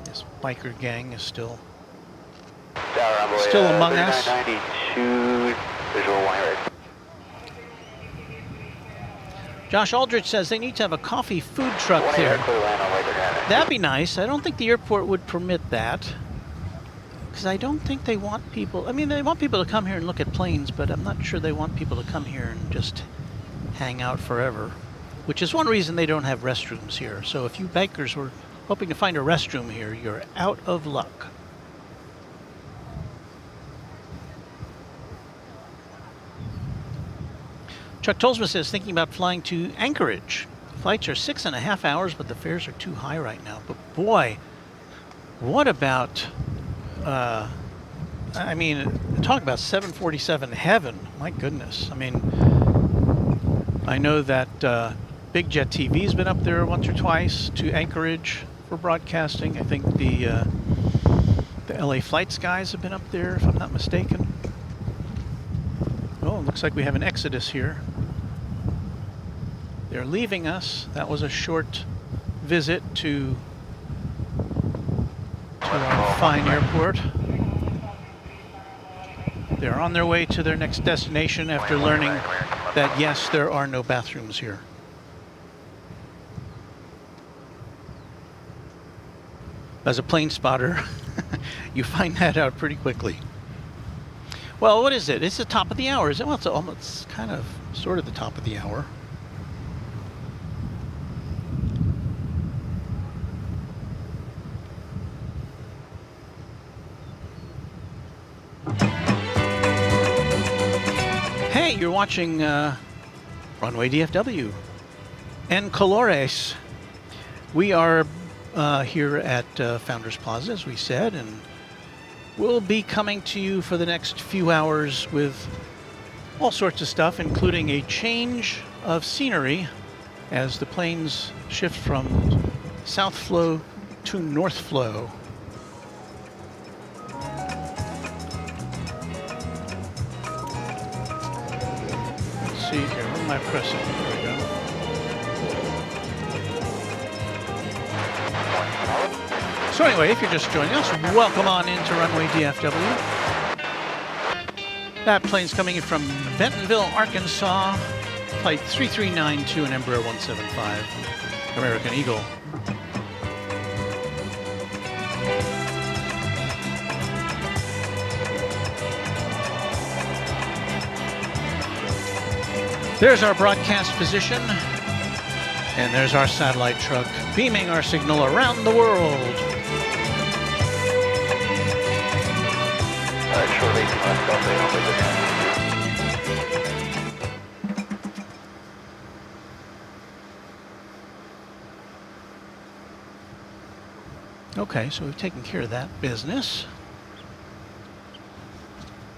This biker gang is still among us. 92, visual 18 right. Josh Aldrich says they need to have a coffee food truck there. That'd be nice. I don't think the airport would permit that, because I don't think they want people. I mean, they want people to come here and look at planes, but I'm not sure they want people to come here and just hang out forever, which is one reason they don't have restrooms here. So if you bikers were hoping to find a restroom here, you're out of luck. Chuck Tolsma says, thinking about flying to Anchorage. Flights are 6.5 hours, but the fares are too high right now. But boy, what about, I mean, talk about 747 heaven. My goodness. I mean, I know that Big Jet TV's been up there once or twice to Anchorage for broadcasting. I think the LA Flights guys have been up there, if I'm not mistaken. Oh, it looks like we have an exodus here. They're leaving us. That was a short visit to our fine airport. They're on their way to their next destination after learning that, yes, there are no bathrooms here. As a plane spotter, you find that out pretty quickly. Well, what is it? It's the top of the hour, isn't it? Well, it's almost kind of sort of the top of the hour. Hey, you're watching Runway DFW en colores. We are here at Founders Plaza, as we said, and we'll be coming to you for the next few hours with all sorts of stuff, including a change of scenery as the planes shift from south flow to north flow. Let's see here, what am I pressing? There we go. So anyway, if you're just joining us, welcome on into Runway DFW. That plane's coming in from Bentonville, Arkansas, flight 3392 and Embraer 175, American Eagle. There's our broadcast position, and there's our satellite truck beaming our signal around the world. Okay, so we've taken care of that business.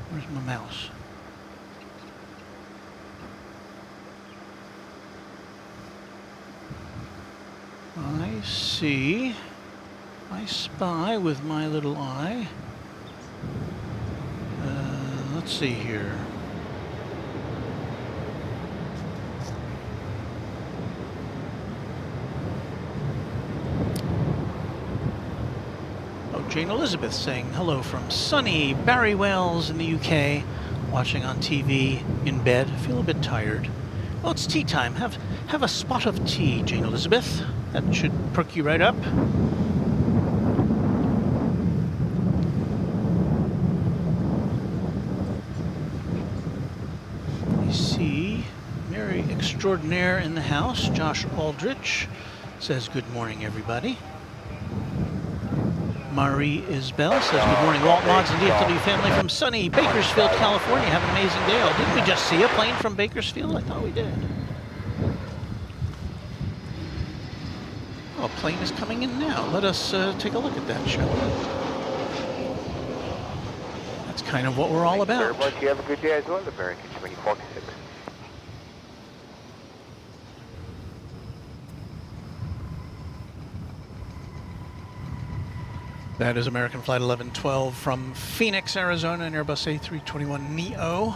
Where's my mouse? I see. I spy with my little eye. Let's see here. Oh, Jane Elizabeth saying hello from sunny Barry Wales in the UK, watching on TV in bed. I feel a bit tired. Well, it's tea time. Have a spot of tea, Jane Elizabeth. That should perk you right up. I see Mary Extraordinaire in the house. Josh Aldrich says good morning, everybody. Marie Isbell says good morning, Walt, Mods, and DFW family from sunny Bakersfield, California. Have an amazing day. Oh, didn't we just see a plane from Bakersfield? I thought we did. Oh, a plane is coming in now. Let us take a look at that, shall we? That's kind of what we're all about. Everybody, you have a good day as well, American 2046. That is American Flight 1112 from Phoenix, Arizona, an Airbus A321neo.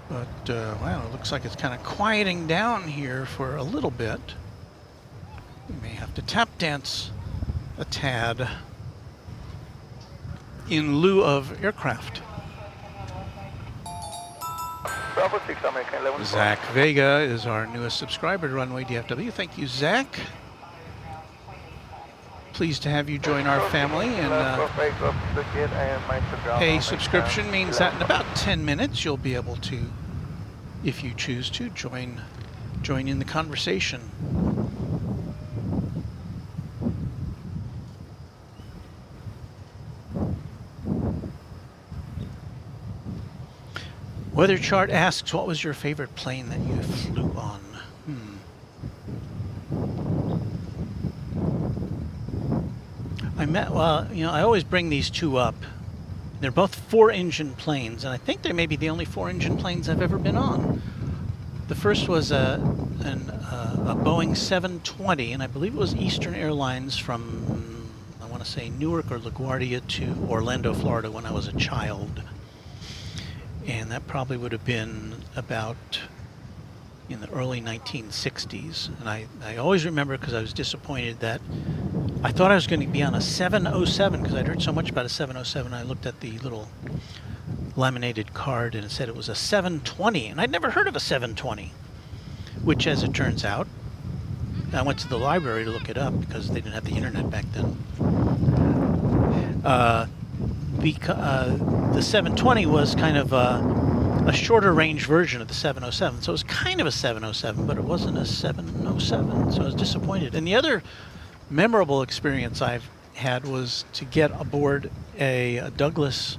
But, wow, it looks like it's kind of quieting down here for a little bit. We may have to tap dance a tad in lieu of aircraft. Bravo 6, American 11. Zach Vega is our newest subscriber to Runway DFW. Thank you, Zach. Pleased to have you join our family. And a subscription means that in about 10 minutes you'll be able to, if you choose to, join in the conversation. Weather Chart asks, what was your favorite plane that you flew on? I always bring these two up. They're both 4-engine planes, and I think they may be the only 4-engine planes I've ever been on. The first was a Boeing 720, and I believe it was Eastern Airlines from, I want to say, Newark or LaGuardia to Orlando, Florida when I was a child. And that probably would have been about in the early 1960s. And I always remember, because I was disappointed, that I thought I was going to be on a 707 because I'd heard so much about a 707. I looked at the little laminated card and it said it was a 720, and I'd never heard of a 720, which, as it turns out, I went to the library to look it up because they didn't have the internet back then. The 720 was kind of a shorter range version of the 707, so it was kind of a 707, but it wasn't a 707, so I was disappointed. And the other memorable experience I've had was to get aboard a Douglas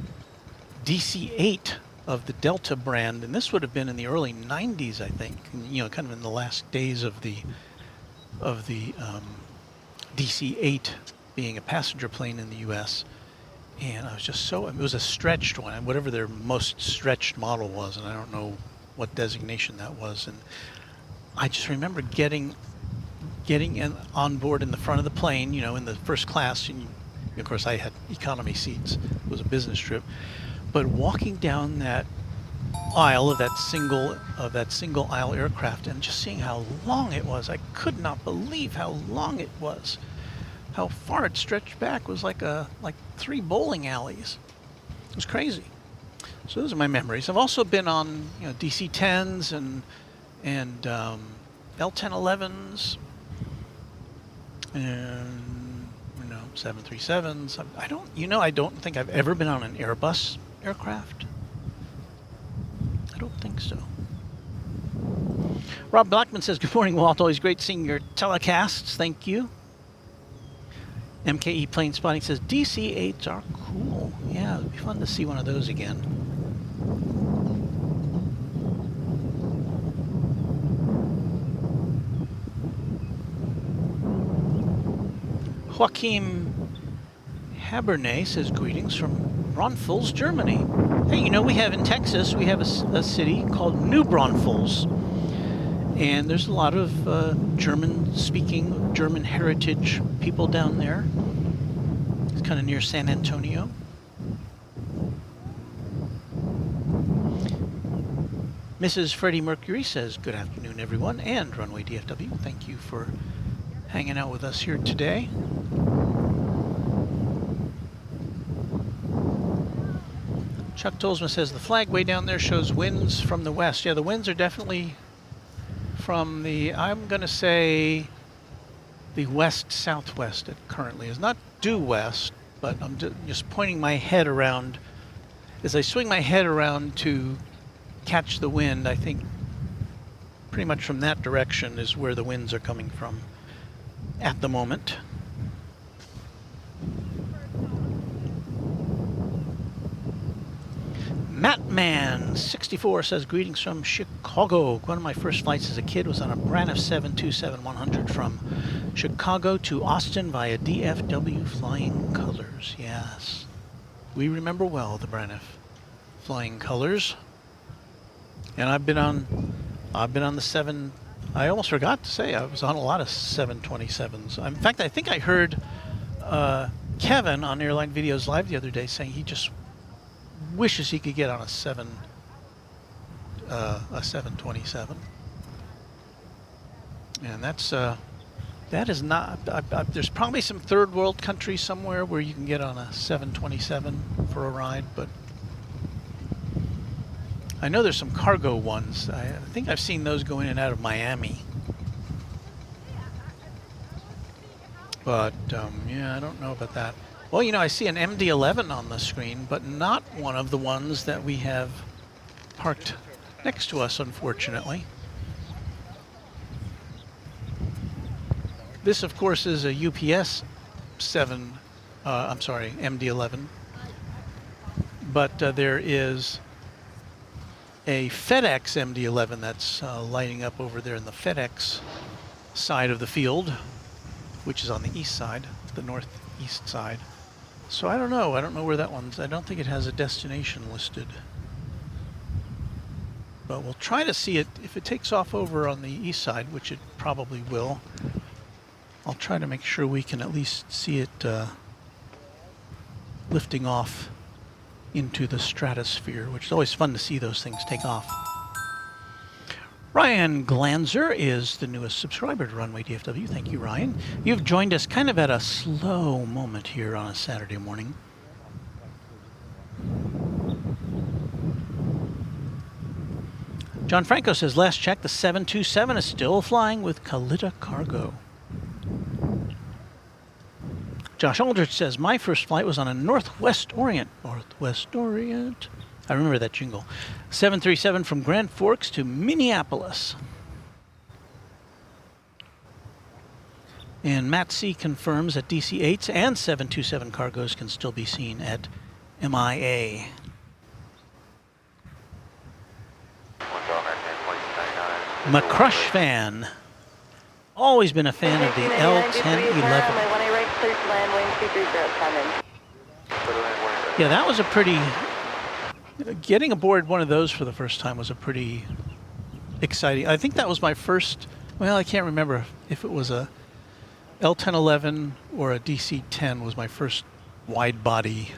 DC-8 of the Delta brand, and this would have been in the early 90s, I think, kind of in the last days of the DC-8 being a passenger plane in the U.S. And I was just it was a stretched one, whatever their most stretched model was, and I don't know what designation that was. And I just remember getting on board in the front of the plane, in the first class. And of course, I had economy seats. It was a business trip. But walking down that aisle of that single aisle aircraft and just seeing how long it was, I could not believe how long it was. How far it stretched back was like 3 bowling alleys. It was crazy. So those are my memories. I've also been on DC-10s and L-1011s and 737s. I don't think I've ever been on an Airbus aircraft. I don't think so. Rob Blackman says, good morning, Walt. Always great seeing your telecasts. Thank you. MKE Plane Spotting says, DC-8s are cool. Yeah, it would be fun to see one of those again. Joachim Habernet says, greetings from Braunfels, Germany. Hey, we have in Texas, we have a city called New Braunfels. And there's a lot of German-speaking, German heritage people down there. It's kind of near San Antonio. Mrs. Freddie Mercury says, good afternoon, everyone, and Runway DFW. Thank you for hanging out with us here today. Chuck Tolsma says, the flag way down there shows winds from the west. Yeah, the winds are definitely from the, I'm going to say, the west-southwest it currently is. Not due west, but I'm just pointing my head around. As I swing my head around to catch the wind, I think pretty much from that direction is where the winds are coming from at the moment. Mattman64 says, greetings from Chicago. One of my first flights as a kid was on a Braniff 727-100 from Chicago to Austin via DFW Flying Colors. Yes, we remember well the Braniff Flying Colors. And I've been on the 7. I almost forgot to say I was on a lot of 727s. In fact, I think I heard Kevin on Airline Videos Live the other day saying he just wishes he could get on a 727. And that is not. There's probably some third world country somewhere where you can get on a 727 for a ride, but I know there's some cargo ones. I think I've seen those go in and out of Miami. But yeah, I don't know about that. Well, you know, I see an MD-11 on the screen, but not one of the ones that we have parked next to us, unfortunately. This, of course, is a UPS MD-11. But there is a FedEx MD-11 that's lighting up over there in the FedEx side of the field, which is on the east side, the northeast side. So I don't know where that one's. I don't think it has a destination listed. But we'll try to see it if it takes off over on the east side, which it probably will. I'll try to make sure we can at least see it lifting off into the stratosphere, which is always fun to see those things take off. Ryan Glanzer is the newest subscriber to Runway DFW. Thank you, Ryan. You've joined us kind of at a slow moment here on a Saturday morning. John Franco says, last check, the 727 is still flying with Kalita Cargo. Josh Aldrich says, my first flight was on a Northwest Orient. I remember that jingle. 737 from Grand Forks to Minneapolis. And Matt C. confirms that DC-8s and 727 cargoes can still be seen at MIA. McCrush fan. Always been a fan of the L1011. Yeah, that was a pretty... Getting aboard one of those for the first time was a pretty exciting... I think that was my first... Well, I can't remember if it was a L1011 or a DC-10 was my first wide-body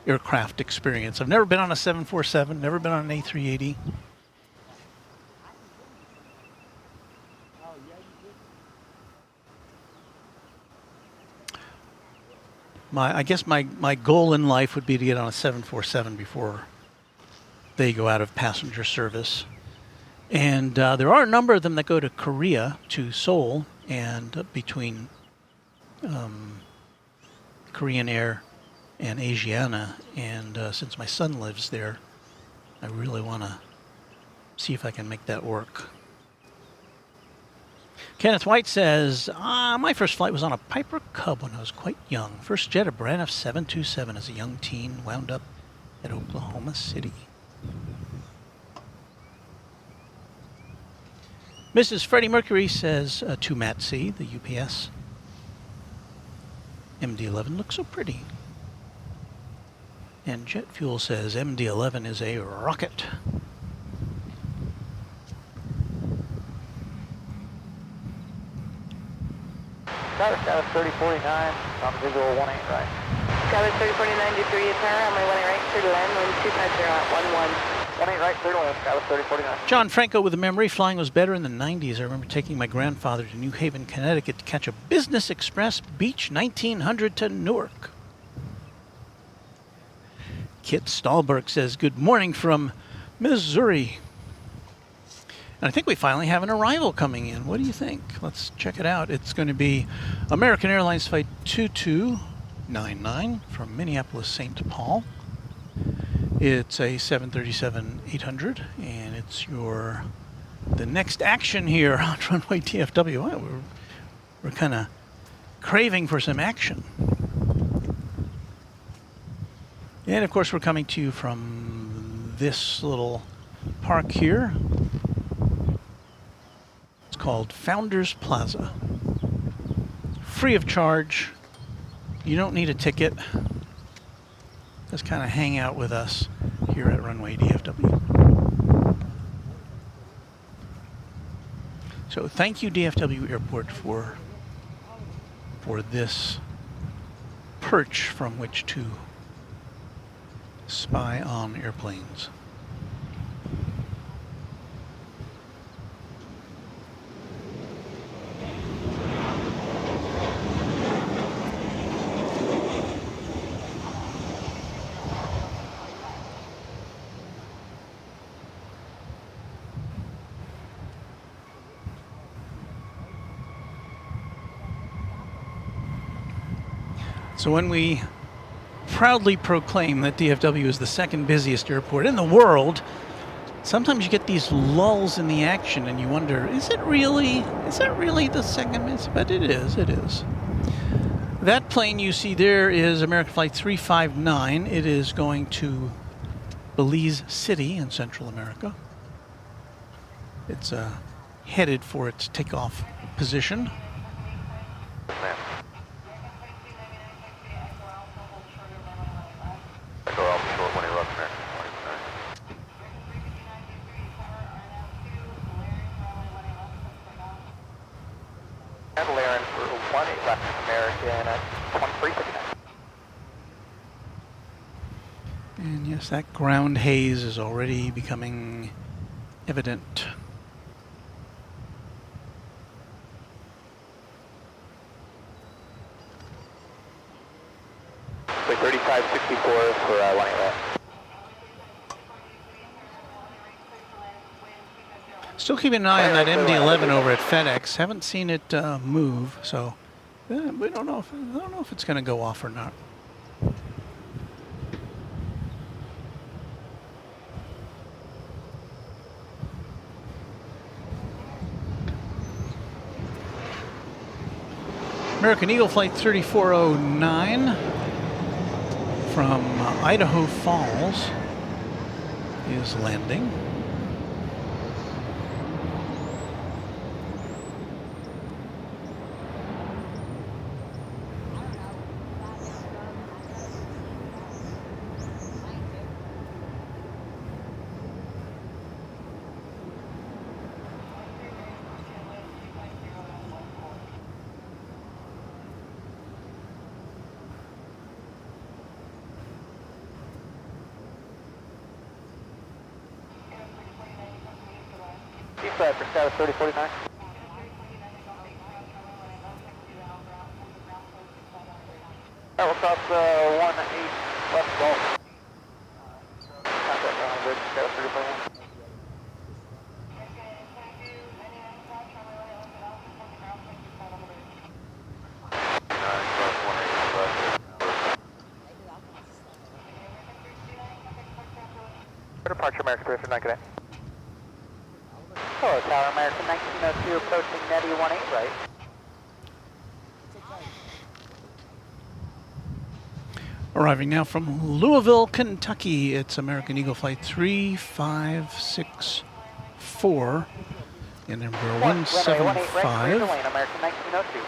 aircraft experience. I've never been on a 747, never been on an A380. I guess my goal in life would be to get on a 747 before they go out of passenger service. And there are a number of them that go to Korea, to Seoul, and between Korean Air and Asiana. And since my son lives there, I really want to see if I can make that work. Kenneth White says, my first flight was on a Piper Cub when I was quite young. First jet, a Braniff 727 as a young teen, wound up at Oklahoma City. Mrs. Freddie Mercury says to Matt C., the UPS MD-11 looks so pretty. And Jet Fuel says MD-11 is a rocket. Skyler 3049, on visual 18 right. Skyler 3049, do 38 power, on my 18 right, clear to land, wind 250 at 11. 18 right, clear to land, Dallas 3049. John Franco with a memory. Flying was better in the 90s. I remember taking my grandfather to New Haven, Connecticut to catch a Business Express Beach 1900 to Newark. Kit Stahlberg says, good morning from Missouri. And I think we finally have an arrival coming in. What do you think? Let's check it out. It's going to be American Airlines Flight 2299 from Minneapolis, St. Paul. It's a 737-800, and it's the next action here on Runway DFW. Well, we're kind of craving for some action. And of course, we're coming to you from this little park here. It's called Founders Plaza. Free of charge. You don't need a ticket. Just kind of hang out with us here at Runway DFW. So thank you, DFW Airport, for this perch from which to spy on airplanes. So when we proudly proclaim that DFW is the second busiest airport in the world, sometimes you get these lulls in the action and you wonder, is that really the second busiest? But it is. That plane you see there is American Flight 359. It is going to Belize City in Central America. It's headed for its takeoff position. And yes, that ground haze is already becoming evident. Wait, 3564 for 18 left. Still keeping an eye on that MD-11 over at FedEx. Haven't seen it move, so we don't know if it's going to go off or not. American Eagle Flight 3409 from Idaho Falls is landing. For status 3049. Alright, we'll cross 18 left Gulf. Contact on the bridge, status 3049. Departure American 359, good day. Hello, Tower American 1902 approaching Netty 18 right. Arriving now from Louisville, Kentucky, it's American Eagle Flight 3564 in number 175. Right, American 1902.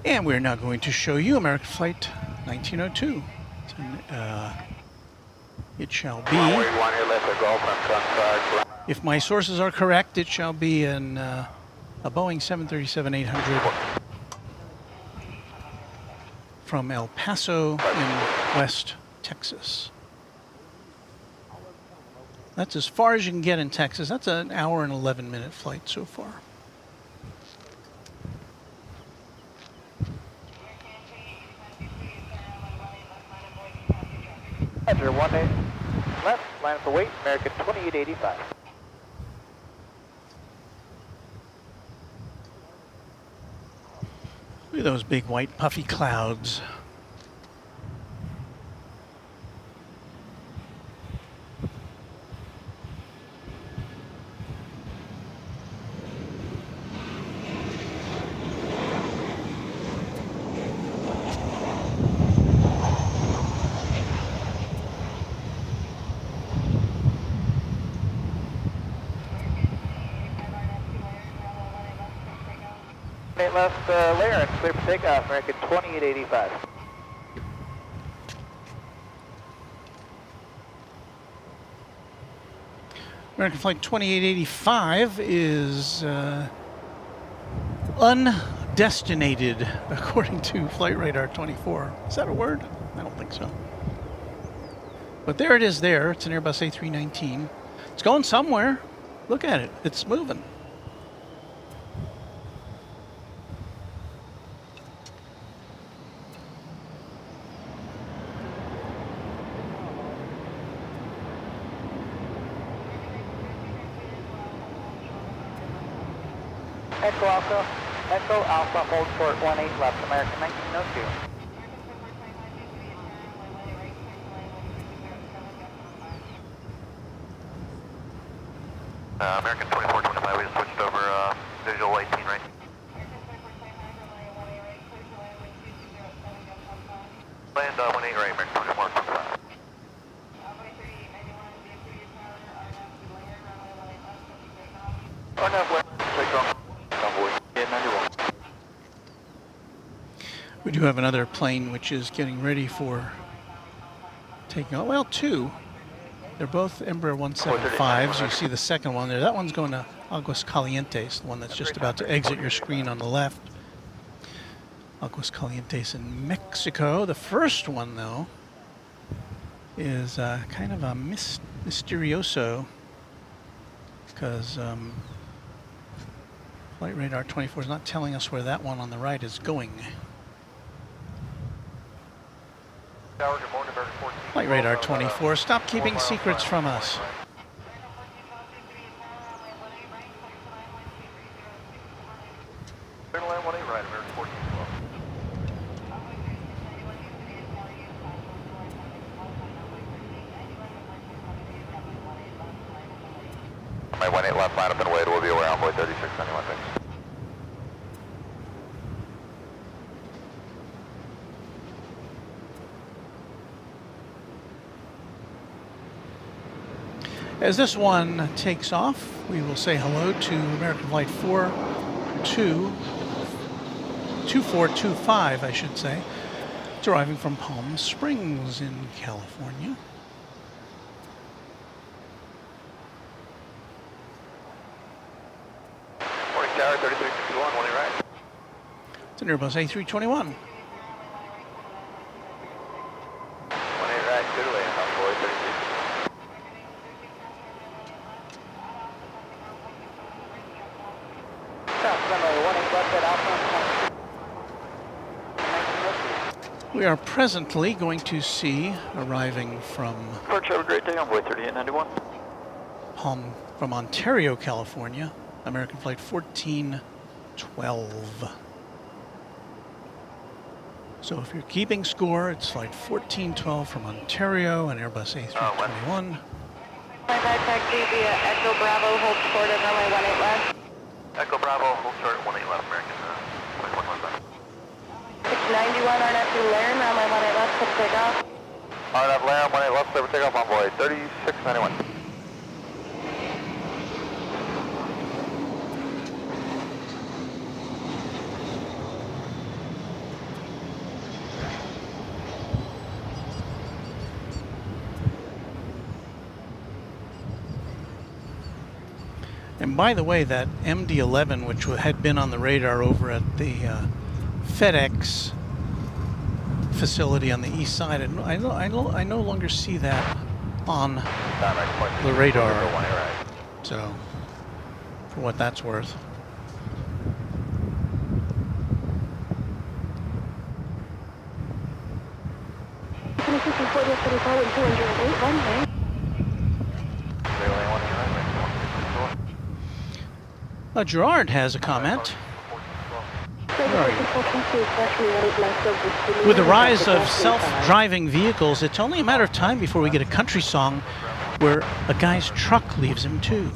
And we're now going to show you American Flight 1902. It shall be, if my sources are correct, it shall be a Boeing 737-800 from El Paso in West Texas. That's as far as you can get in Texas. That's an hour and 11-minute flight so far. Roger, 18 left, line for weight, American 2885. Look at those big white puffy clouds. Left, layer and clear for takeoff, American 2885. American Flight 2885 is undestinated, according to Flight Radar 24. Is that a word? I don't think so. But there it is there. It's an Airbus A319. It's going somewhere. Look at it. It's moving. Echo Alpha, hold short 18 left, American 1902. American 2425, we just switched over visual 18 right. Land 18 right, American 2425. Oh no, take off. We do have another plane which is getting ready for taking off. Well, two. They're both Embraer 175s. You see the second one there. That one's going to Aguas Calientes, the one that's just about to exit your screen on the left. Aguas Calientes in Mexico. The first one, though, is kind of a mysterioso because Flight Radar 24 is not telling us where that one on the right is going. Flight Radar 24, stop keeping secrets from us. My 18 left, line up and wait, we'll be aware on board 3691, thanks. As this one takes off, we will say hello to American Flight 2425, I should say. It's arriving from Palm Springs in California. Morning tower, 3361, 18 right. It's an Airbus A321. 18 right, good lane, on board 36. We are presently going to see, arriving from Coach, have a great day on board 3891. from Ontario, California, American Flight 1412. So if you're keeping score, it's Flight 1412 from Ontario, an Airbus A321. Contact via Echo Bravo, hold short at runway 18 left. Echo Bravo, hold short 18 left, American 2115. 691 RNF to Lairn, runway 18 left, clip takeoff. RNF Lairn, 18 left, clear for takeoff on board 3691. And by the way, that MD-11, which had been on the radar over at the FedEx facility on the east side, and I no longer see that on the radar. So, for what that's worth. Gerard has a comment. With the rise of self-driving vehicles, it's only a matter of time before we get a country song where a guy's truck leaves him too.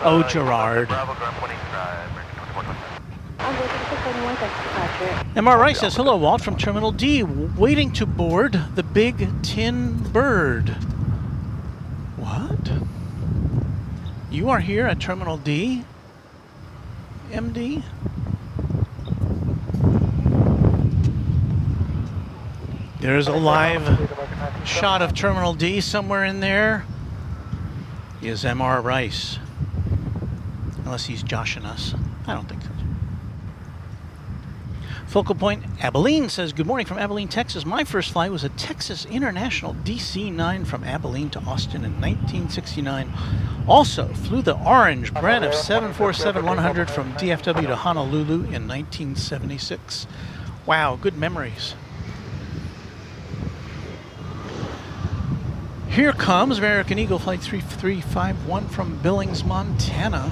Oh, Gerard. MRI says, hello, Walt from Terminal D, waiting to board the Big Tin Bird. What? You are here at Terminal D, MD? There's a live shot of Terminal D. Somewhere in there is MR Rice. Unless he's joshing us. I don't think so. Focal Point Abilene says, good morning from Abilene, Texas. My first flight was a Texas International DC-9 from Abilene to Austin in 1969. Also flew the orange Brent of 747-100 from DFW to Honolulu in 1976. Wow, good memories. Here comes American Eagle Flight 3351 from Billings, Montana.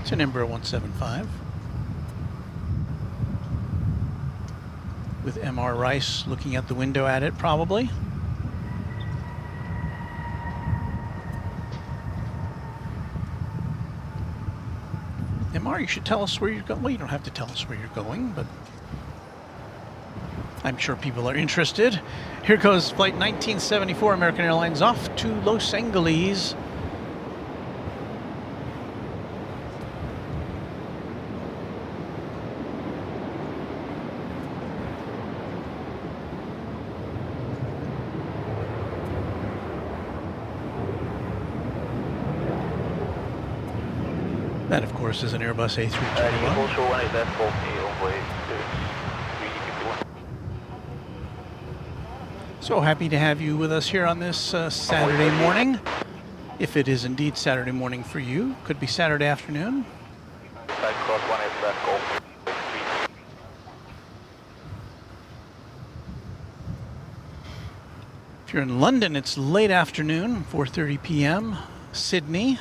It's an Embraer 175. With MR Rice looking at the window at it, probably. MR, you should tell us where you're going. Well, you don't have to tell us where you're going, but I'm sure people are interested. Here goes Flight 1974, American Airlines, off to Los Angeles. That, of course, is an Airbus A321. So happy to have you with us here on this Saturday morning. If it is indeed Saturday morning for you, could be Saturday afternoon. If you're in London, it's late afternoon, 4:30 p.m. Sydney,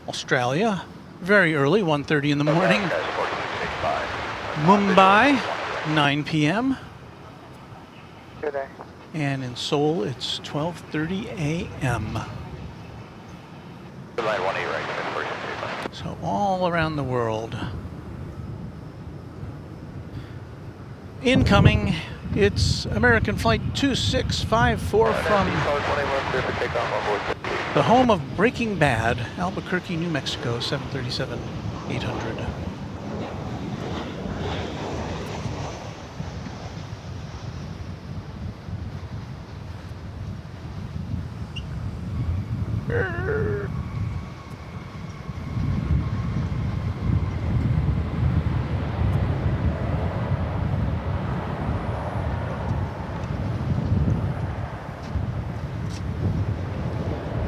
Australia, very early, 1:30 in the morning. Mumbai, 9 p.m. Good day. And in Seoul, it's 12:30 a.m. So all around the world. Incoming, it's American Flight 2654 from the home of Breaking Bad, Albuquerque, New Mexico, 737-800.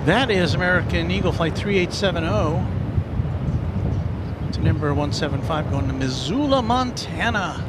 That is American Eagle Flight 3870. It's an Embraer 175 going to Missoula, Montana.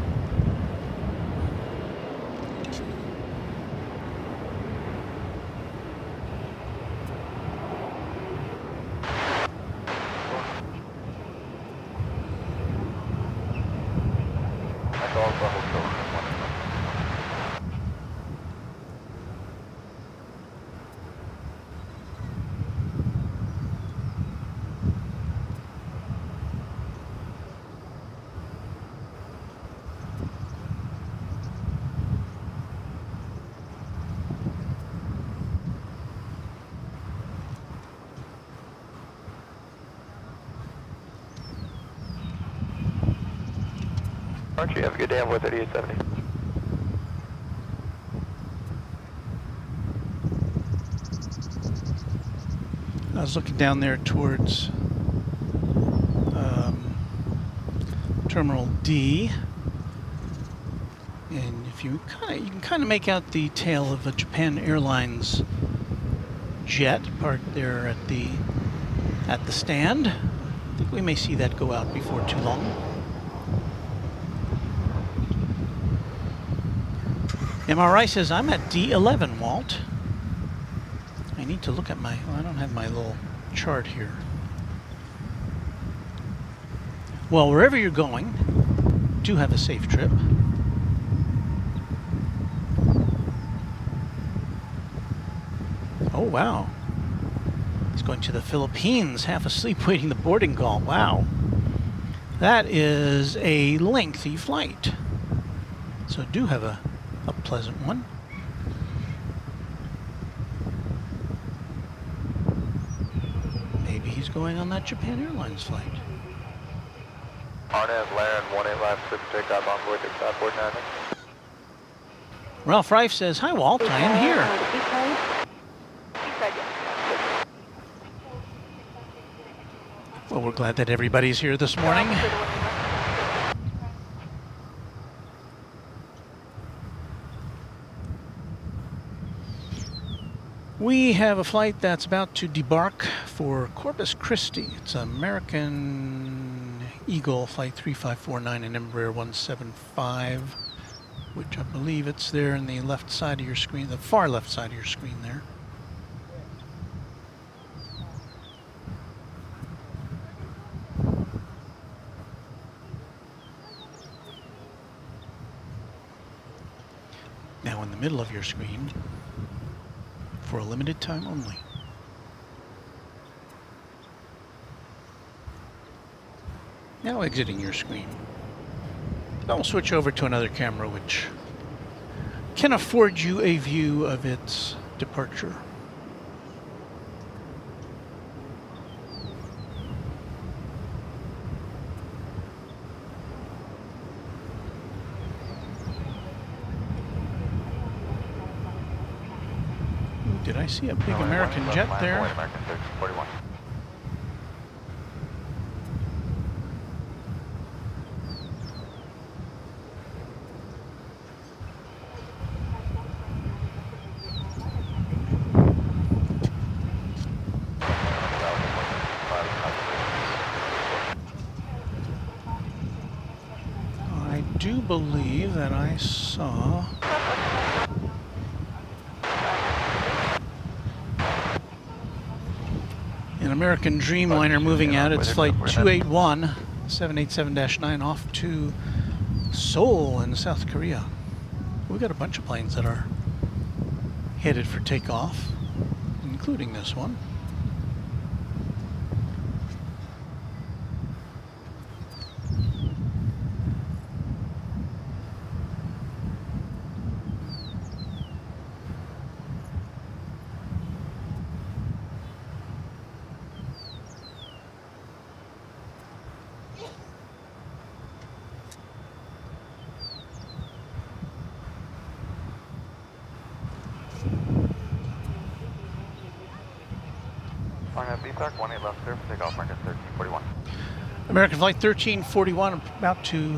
Archie, have a good day on 3870. I was looking down there towards Terminal D, and if you can kind of make out the tail of a Japan Airlines jet parked there at the stand. I think we may see that go out before too long. MRI says I'm at D11, Walt. I need to look at my, well, I don't have my little chart here. Well, wherever you're going, do have a safe trip. Oh, wow. He's going to the Philippines, half asleep waiting the boarding call. Wow. That is a lengthy flight. So do have a pleasant one. Maybe he's going on that Japan Airlines flight. Arnaz, Laren, 18 left, 6 takeoff on board at 549. Ralph Reif says, hi Walt, I am here. Well, we're glad that everybody's here this morning. We have a flight that's about to debark for Corpus Christi. It's American Eagle Flight 3549 and Embraer 175, which I believe it's there in the left side of your screen, the far left side of your screen there. Now in the middle of your screen, for a limited time only. Now exiting your screen. I'll switch over to another camera which can afford you a view of its departure. Did I see a big American jet there? American 41. I do believe that I saw an American Dreamliner moving out. It's flight 281, 787-9 off to Seoul in South Korea. We've got a bunch of planes that are headed for takeoff, including this one. BTAC 18 left clear for takeoff, American 1341. American Flight 1341 about to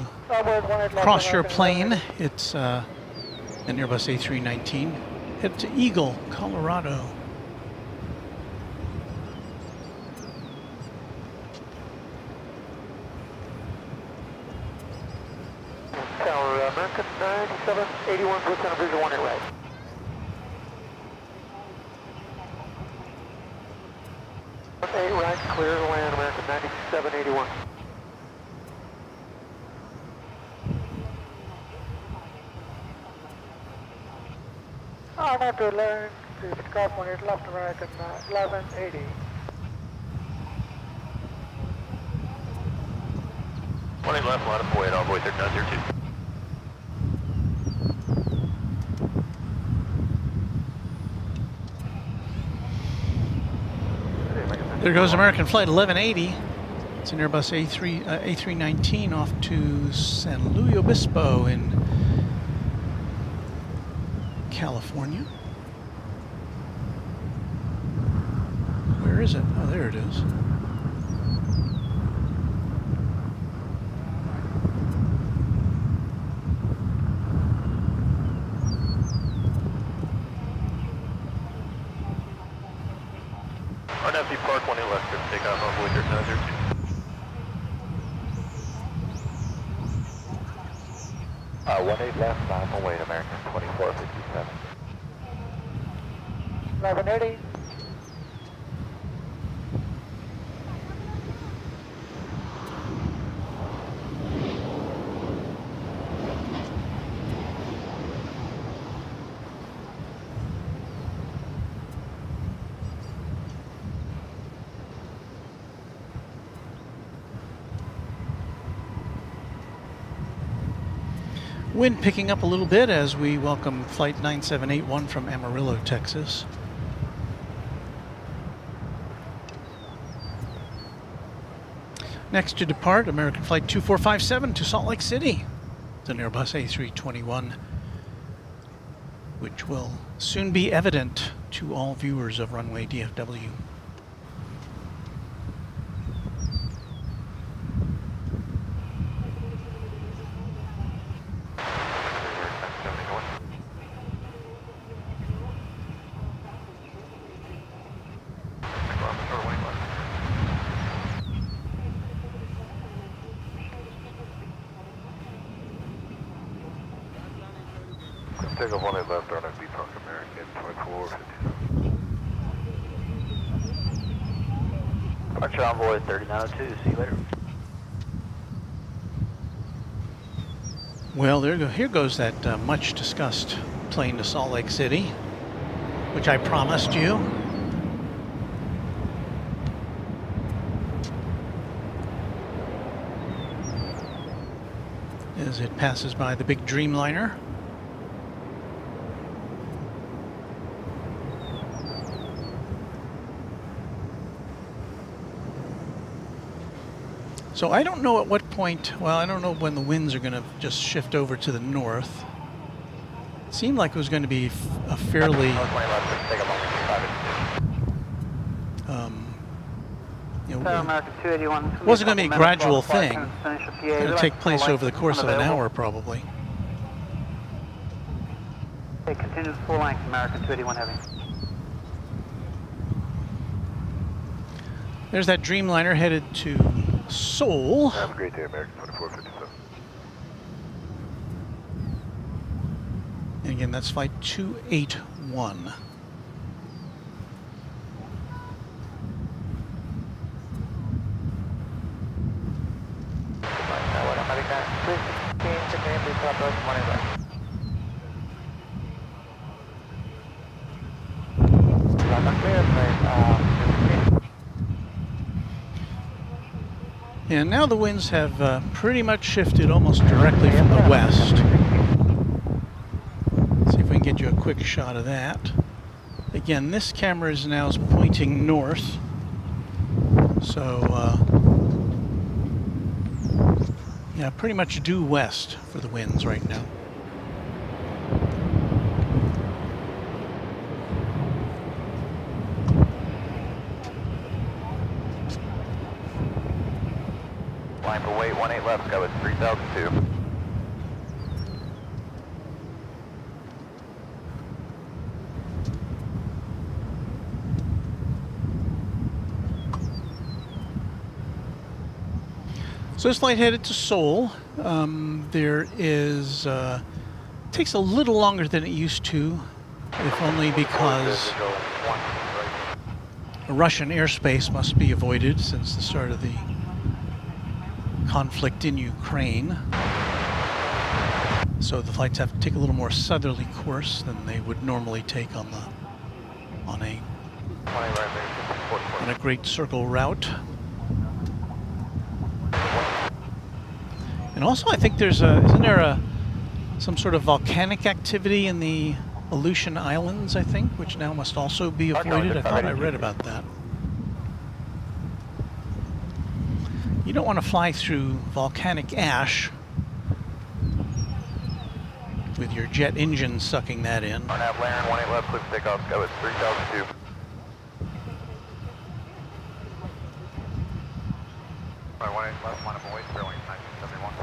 cross your plane. It's an Airbus A319. Head to Eagle, Colorado. Tower, American 9781, puts on visual 1 right. Right, clear to land, American 9781. I'm going to learn to pick up when it's left, American 1180. One left, line up away at all boy 3902. There goes American Flight 1180. It's an Airbus A319 off to San Luis Obispo in California, where Where is it? Oh, there it is. RW Park 1 left, good take off on Voyager 902. One 8 left, 9 away to American 2457. 1180. Wind picking up a little bit as we welcome Flight 9781 from Amarillo, Texas. Next to depart, American Flight 2457 to Salt Lake City. It's an Airbus A321, which will soon be evident to all viewers of Runway DFW. Take off 1 8 left, RW Park American 2457. Departure envoy 3902, see you later. Well, here goes that much discussed plane to Salt Lake City, which I promised you. As it passes by the big Dreamliner. So I don't know at what point, well, I don't know when the winds are going to just shift over to the north. It seemed like it was going to be a fairly, you know, American 281. it wasn't going to be a gradual thing. It's going to take place over the course of an hour, probably. Okay, continue full length, American 281 heavy. There's that Dreamliner headed to Seoul. Have a great day, American 2457. And again, that's Flight 281. And now the winds have pretty much shifted almost directly from the west. Let's see if we can get you a quick shot of that. Again, this camera is now pointing north. So, yeah, pretty much due west for the winds right now. Line for weight 1 8 left, go at 3002. So this flight headed to Seoul. There is, takes a little longer than it used to, if only because Russian airspace must be avoided since the start of the conflict in Ukraine. So the flights have to take a little more southerly course than they would normally take on a great circle route. And also, I think there's isn't there some sort of volcanic activity in the Aleutian Islands, I think, which now must also be avoided. I thought I read about that. You don't want to fly through volcanic ash with your jet engine sucking that in. Arnav Laren 1 8 left, clear for takeoff, go at 3002. 18 left, line up and wait, Fairway 1971.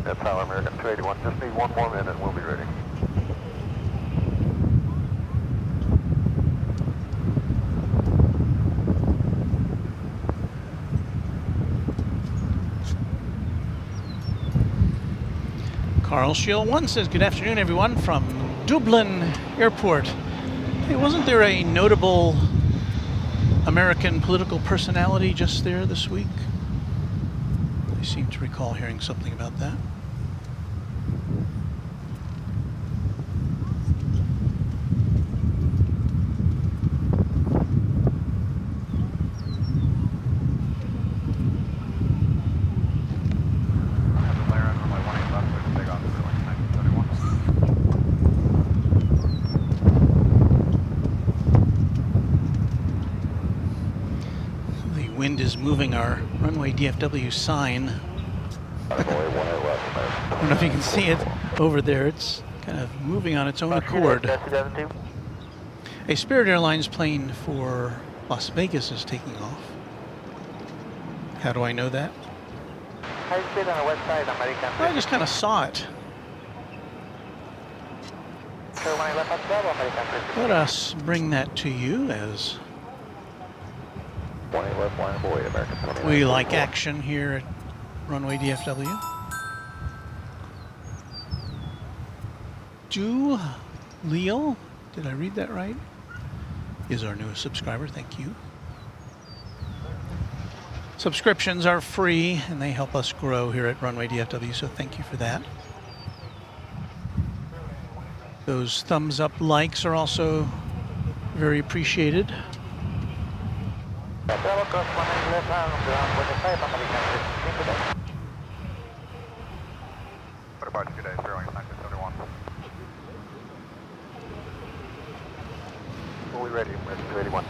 That's Tower American 281. Just need 1 more minute and we'll be ready. Carl Shield 1 says, good afternoon, everyone, from Dublin Airport. Hey, wasn't there a notable American political personality just there this week? I seem to recall hearing something about that. Wind is moving our Runway DFW sign. I don't know if you can see it over there. It's kind of moving on its own accord. A Spirit Airlines plane for Las Vegas is taking off. How do I know that? I just kind of saw it. Let us bring that to you as we like action here at Runway DFW. Ju Leo, did I read that right? Is our newest subscriber, thank you. Subscriptions are free and they help us grow here at Runway DFW, so thank you for that. Those thumbs up likes are also very appreciated. We'll be ready, we're 81.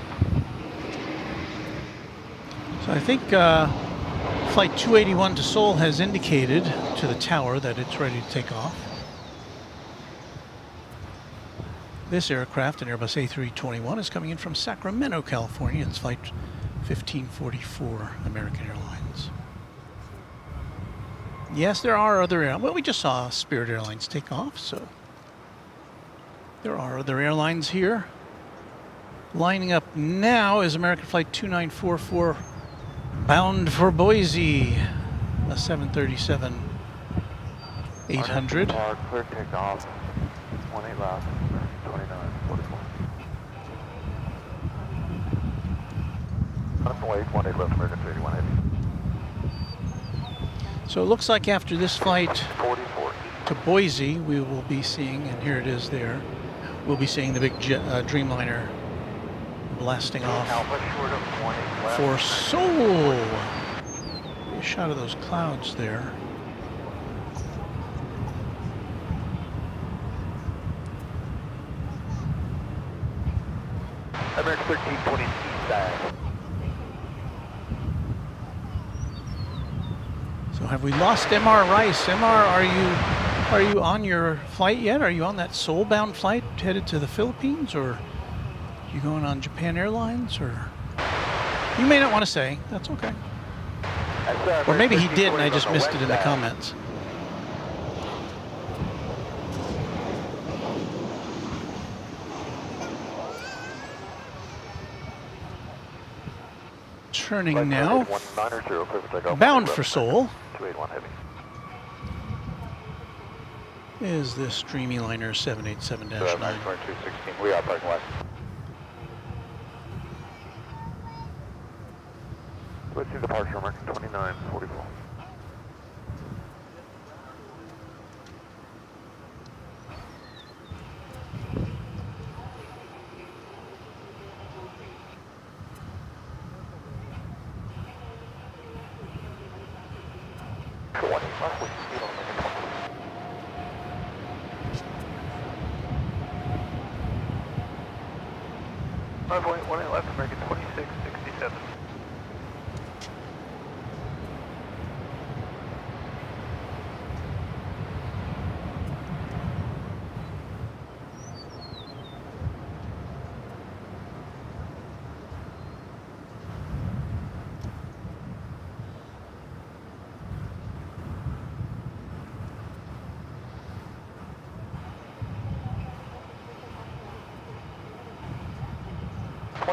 So I think Flight 281 to Seoul has indicated to the tower that it's ready to take off. This aircraft, an Airbus A321, is coming in from Sacramento, California. It's Flight 1544, American Airlines. Yes, there are other airlines. Well, we just saw Spirit Airlines take off, so there are other airlines here. Lining up now is American Flight 2944, bound for Boise, a 737-800. Clear takeoff, 18 left, 29, 44. Wait, 18 left, American 31 heavy. So it looks like after this flight 44. to Boise, we will be seeing, and here it is there, we'll be seeing the big Dreamliner blasting off Alpha short of 20 left. for Seoul. A shot of those clouds there. American 1320 eastbound. So have we lost MR Rice? MR, are you on your flight yet? Are you on that Seoul-bound flight headed to the Philippines, or you going on Japan Airlines, or you may not want to say. That's okay. Or maybe he did and I just missed it in the comments. Turning now, bound for Seoul, is this Dreamliner 787-9. We are parking west. Let's see departure, American 2944. Runway 18 left, American 2667.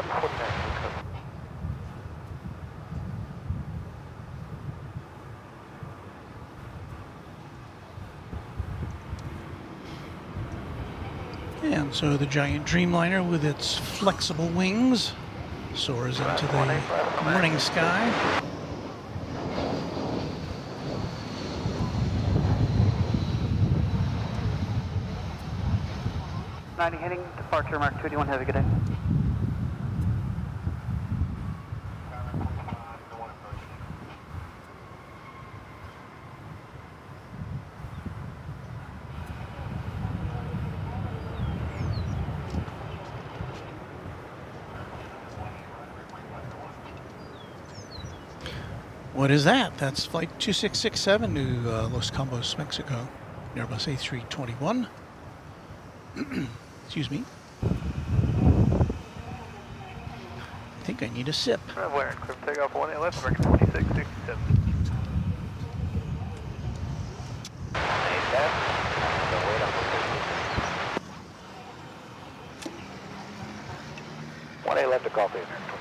2049. And so the giant Dreamliner with its flexible wings soars into the morning sky. Heading departure mark 281, have a good day. What is that? That's flight 2667 to Los Cabos, Mexico. Airbus A321. Excuse me. I think I need a sip. Where? Clear takeoff 18 left, American 2667. 18 left to coffee, American 26.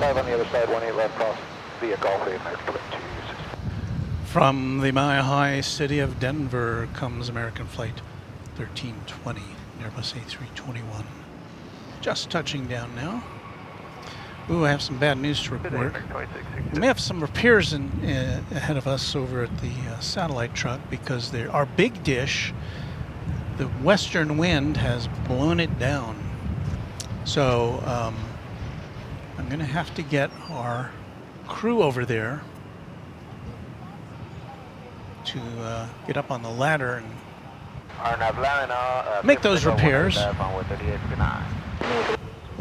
On the other side, 18 left cross via Gulf, American 22. From the Mile High city of Denver comes American Flight 1320, Airbus A321. Just touching down now. Ooh, I have some bad news to report. We may have some repairs ahead of us over at the satellite truck because our big dish, the western wind has blown it down. So I'm going to have to get our crew over there to get up on the ladder and make those repairs. So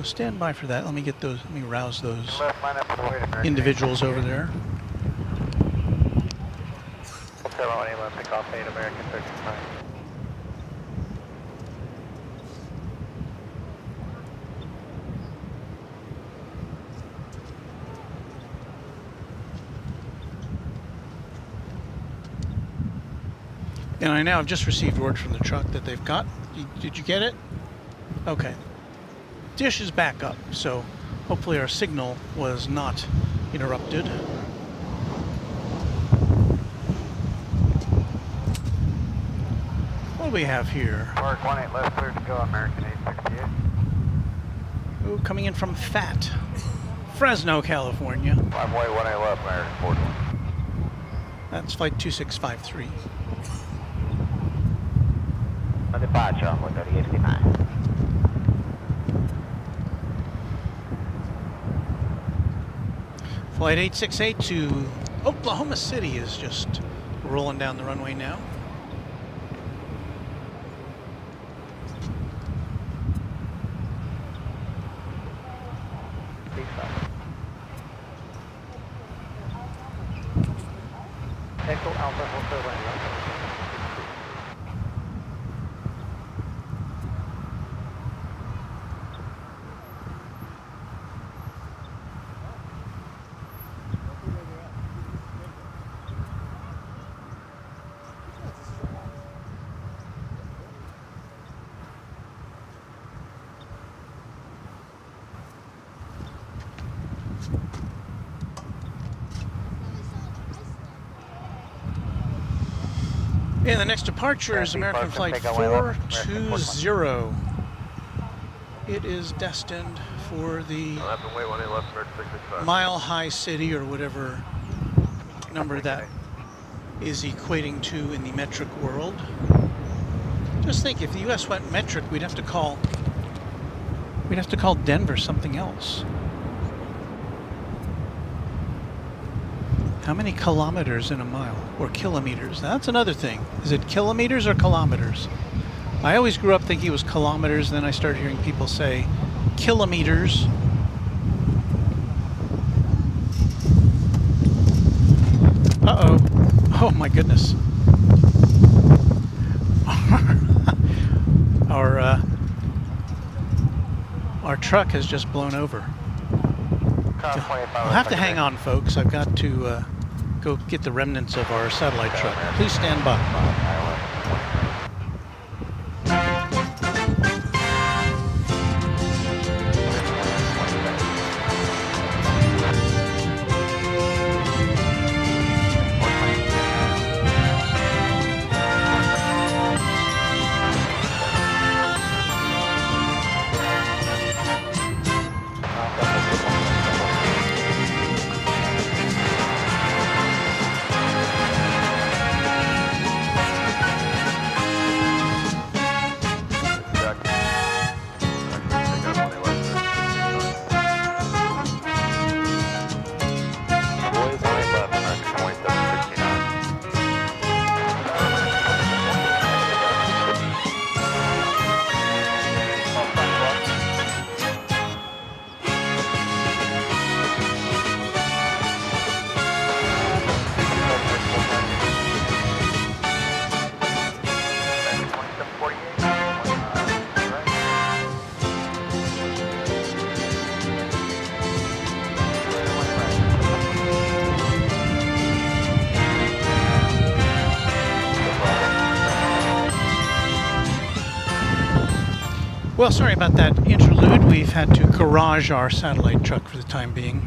stand by for that. Let me rouse those individuals over there. And I now have just received word from the truck that they've got. Did you get it? Okay. Dish is back up, so hopefully our signal was not interrupted. What do we have here? Mark 18 left, clear to go, American 868. Ooh, coming in from FAT, Fresno, California. Runway 18 left, American 41. That's flight 2653. Departure on 3859. Flight 868 to Oklahoma City is just rolling down the runway now. Echo Alpha Hotel Romeo. And the next departure is American Flight 420. It is destined for the Mile High City, or whatever number that is equating to in the metric world. Just think, if the US went metric, we'd have to call We'd have to call Denver something else. How many kilometers in a mile? Or kilometers? That's another thing. Is it kilometers or kilometers? I always grew up thinking it was kilometers, then I started hearing people say kilometers. Uh-oh. Oh my goodness. Our truck has just blown over. I'll have to hang on, folks. I've got to go get the remnants of our satellite truck. Please stand by. Well, sorry about that interlude. We've had to garage our satellite truck for the time being.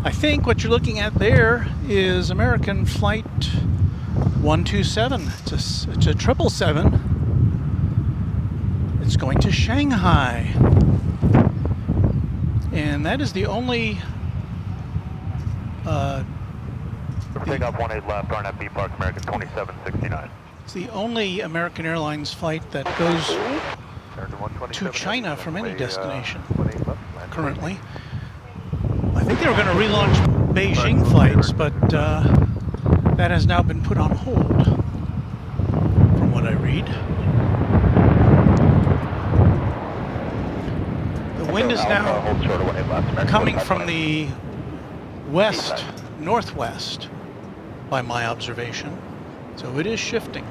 I think what you're looking at there is American Flight 127. It's a 777. It's going to Shanghai. And that is the only... Takeoff 18 left, RNFB Park, American 2769. It's the only American Airlines flight that goes to China from any destination currently. I think they were going to relaunch Beijing flights, but that has now been put on hold, from what I read. The wind is now coming from the west-northwest, by my observation. So it is shifting.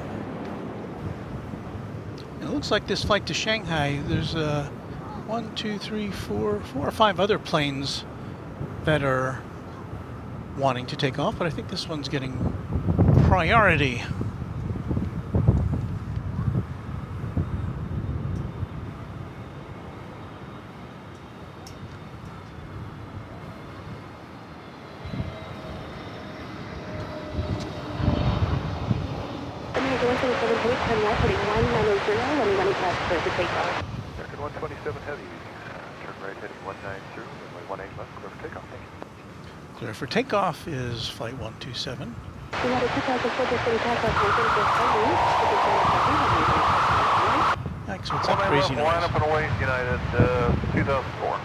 And it looks like this flight to Shanghai, there's 1, 2, 3, 4 or 5 other planes that are wanting to take off, but I think this one's getting priority. American 127 Heavy, turn right heading 190, runway 18 left, clear for takeoff. Thank you. Clear for takeoff is Flight 127. Yikes, what's that crazy noise? Line up and away, United 2004.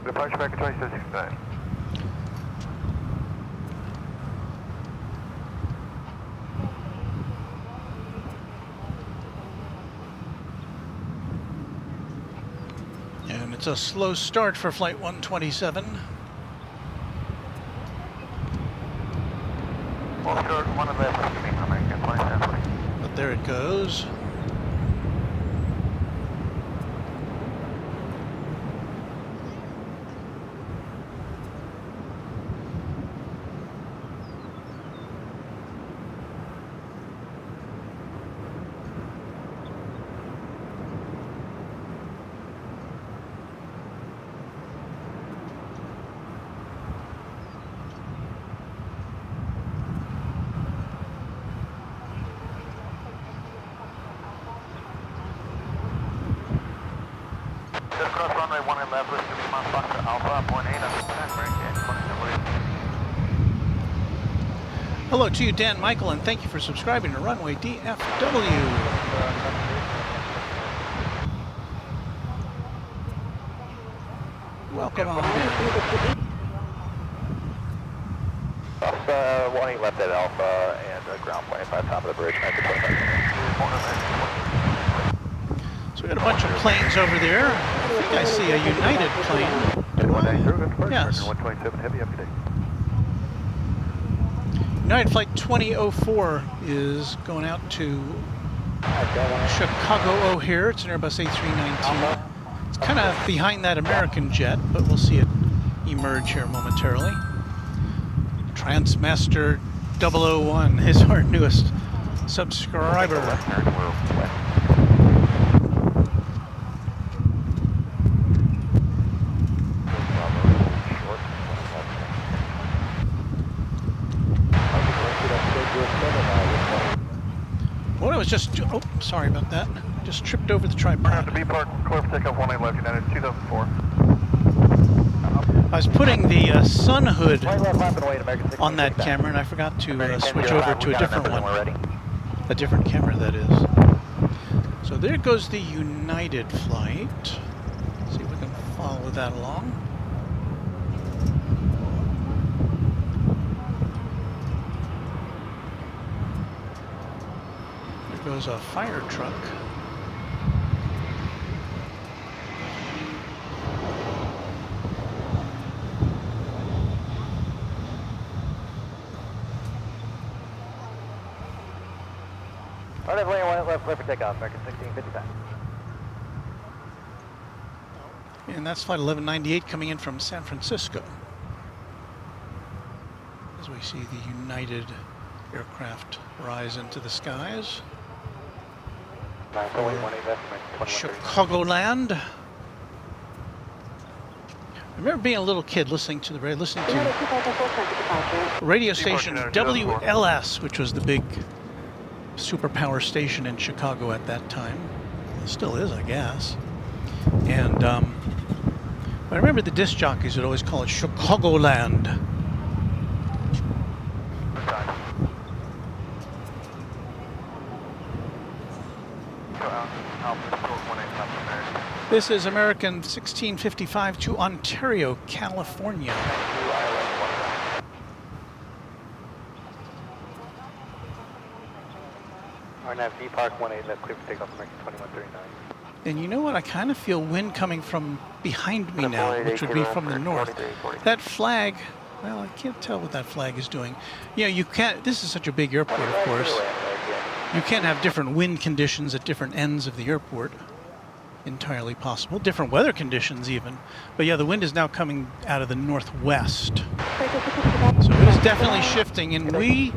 Departure back at 2769. And it's a slow start for Flight 127. Well, start 111, American flight template. But there it goes. Just cross runway 11 left, to be my Foxtrot Alpha, 0.8 on the 10, American 27. Hello to you, Dan Michael, and thank you for subscribing to Runway DFW. Welcome on in. 18 left at Alpha and ground point 5 top of the bridge. So we got a bunch of planes over there. I think I see a United plane. Yes. 127 heavy up today. United Flight 2004 is going out to Chicago O'Hare. It's an Airbus A319. It's kind of behind that American jet, but we'll see it emerge here momentarily. Transmaster 001 is our newest subscriber. What I was just, oh, sorry about that. Just tripped over the tripod. To be parked, clear for takeoff 18 left, United 2004. I was putting the sun hood on that camera, and I forgot to switch over to a different one. A different camera, that is. So there goes the United flight. Let's see if we can follow that along. There goes a fire truck. Left, clear for takeoff, American 1655. And that's flight 1198 coming in from San Francisco. As we see the United aircraft rise into the skies. Chicagoland. I remember being a little kid listening to radio station WLS, which was the big superpower station in Chicago at that time. It still is, I guess. And but I remember the disc jockeys would always call it Chicagoland. This is American 1655 to Ontario, California. V Park 18 left, clear for takeoff, American 2139. And you know what? I kind of feel wind coming from behind me now, which would be from the north. That flag, well, I can't tell what that flag is doing. You know, you can't, this is such a big airport, of course. You can't have different wind conditions at different ends of the airport. Entirely possible. Different weather conditions even. But yeah, the wind is now coming out of the northwest. So it is definitely shifting, and we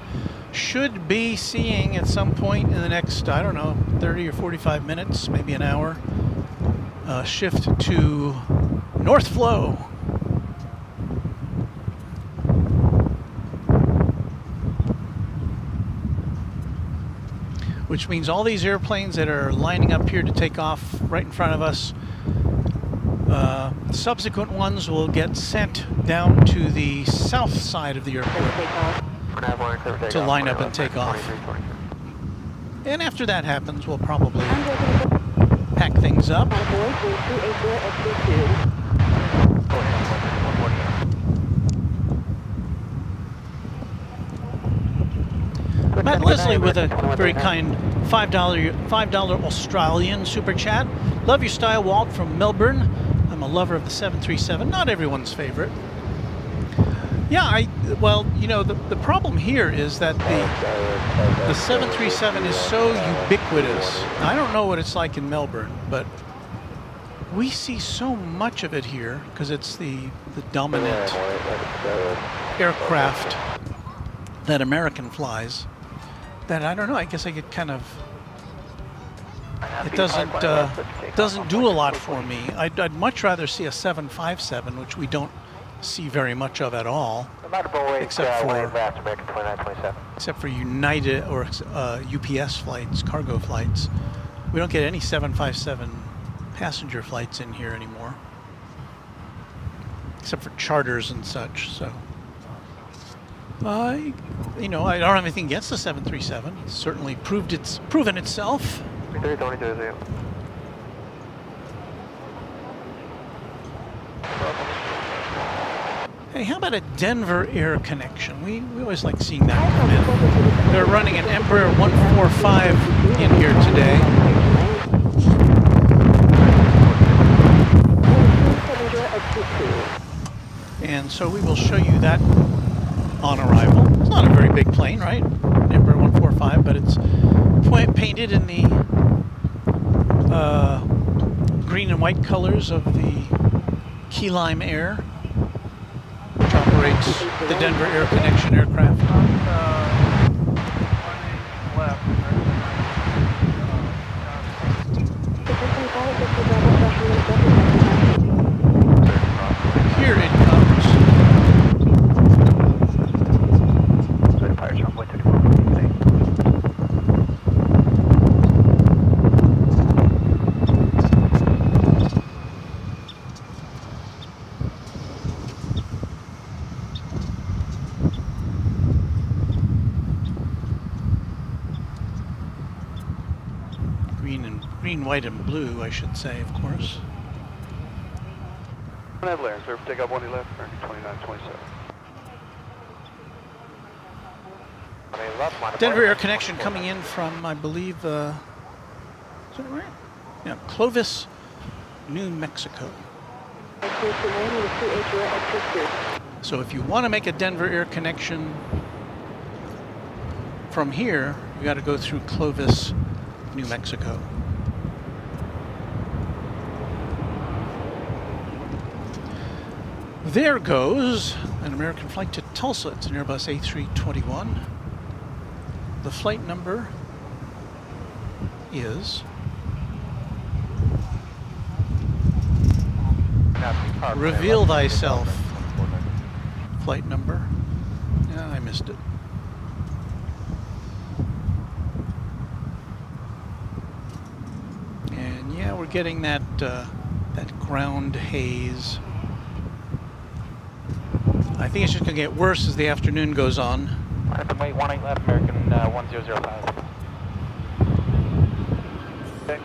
should be seeing at some point in the next, I don't know, 30 or 45 minutes, maybe an hour, shift to north flow. Which means all these airplanes that are lining up here to take off right in front of us, subsequent ones will get sent down to the south side of the airport to line up and take off. And after that happens, we'll probably pack things up. Matt Leslie with a very kind $5 Australian super chat. Love your style, Walt, from Melbourne. I'm a lover of the 737, not everyone's favorite. Yeah, well, you know, the problem here is that the 737 is so ubiquitous. I don't know what it's like in Melbourne, but we see so much of it here because it's the dominant aircraft that American flies, that I don't know, I guess I get kind of, it doesn't do a lot for me. I'd much rather see a 757, which we don't see very much of at all, except for United or UPS flights, cargo flights. We don't get any 757 passenger flights in here anymore, except for charters and such. So You know, I don't have anything against the 737. It's certainly proven itself. 330, Hey, how about a Denver Air connection? We always like seeing that come in. They're running an Embraer 145 in here today. And so we will show you that on arrival. It's not a very big plane, right? Embraer 145, but it's painted in the green and white colors of the Key Lime Air, which operates the Denver Air Connection aircraft. Here it comes. Green, white, and blue, I should say, of course. Avalanche, sir, take up 1 left, American 2927. Denver Air Connection coming in from, I believe, is that right? Yeah, Clovis, New Mexico. So if you want to make a Denver Air Connection from here, you got to go through Clovis, New Mexico. There goes an American flight to Tulsa. It's an Airbus A321. The flight number is Reveal Thyself. Flight number. Yeah, I missed it. And yeah, we're getting that that ground haze. I think it's just going to get worse as the afternoon goes on. Wait, 18 left, American 1005. Okay.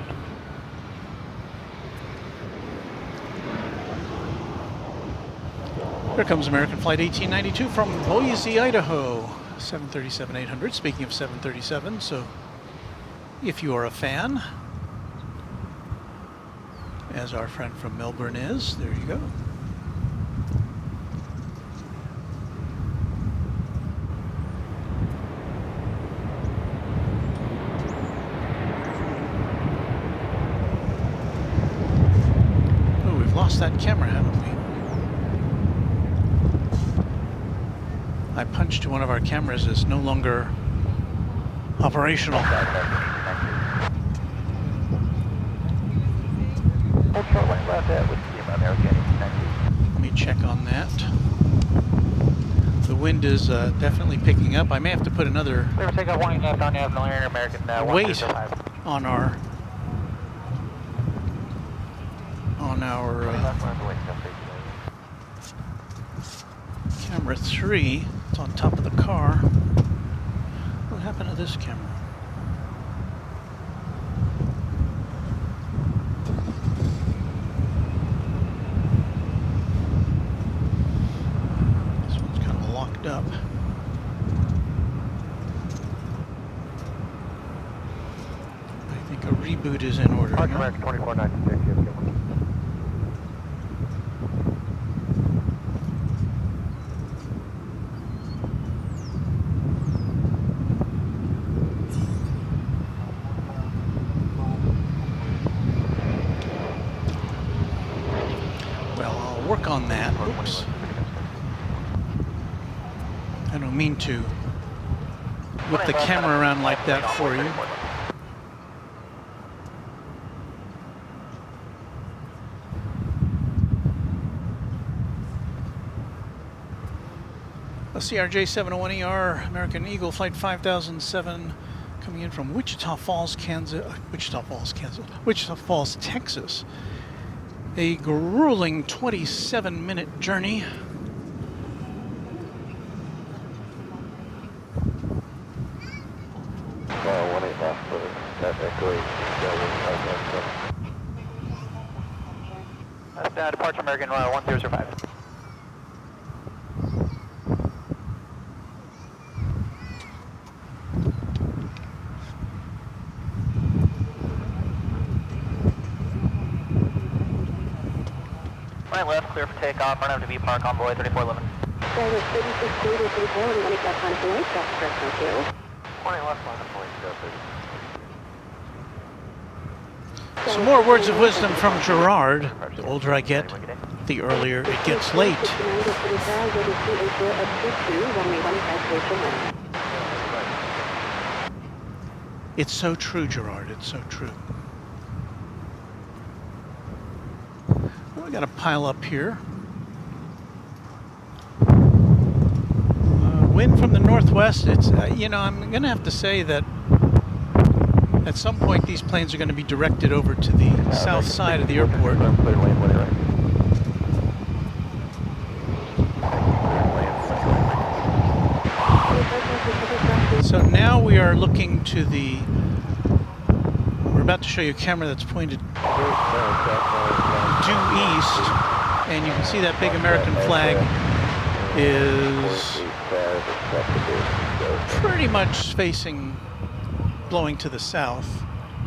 Here comes American Flight 1892 from Boise, Idaho. 737-800. Speaking of 737, so if you are a fan, as our friend from Melbourne is, there you go. That camera, haven't we? I punched to one of our cameras is no longer operational. Let me check on that. The wind is definitely picking up. I may have to put another weight on our camera 3. It's on top of the car. What happened to this camera? This one's kind of locked up. I think a reboot is in order. American 2496. On that. Oops. I don't mean to whip the camera around like that for you. A CRJ-701ER American Eagle Flight 5007 coming in from Wichita Falls, Texas. A grueling 27-minute journey. That's departure American 1005. Right left, clear for takeoff, run up to V Park, envoy 3411. Service 36 to 34, we want to get on point, that's correct, thank you. 20 left on the point, Some more words of wisdom from Gerard. The older I get, the earlier it gets late. It's so true, Gerard. It's so true. Well, we got a pile up here. Wind from the northwest. It's you know, I'm going to have to say that at some point these planes are going to be directed over to the south side of the airport. So now we are looking to the, we're about to show you a camera that's pointed due east, and you can see that big American flag is pretty much facing, blowing to the south.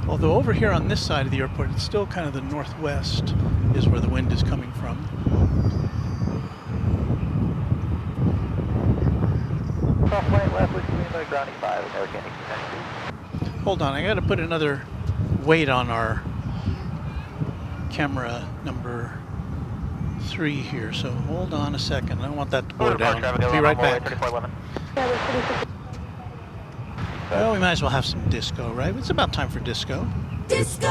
Although over here on this side of the airport, it's still kind of the northwest is where the wind is coming from. Soft right left, which means like grounding 5, American 1892. Hold on, I got to put another weight on our camera number 3 here. So hold on a second. I don't want that to blow down. Be right back. Well, we might as well have some disco, right? It's about time for disco. Disco!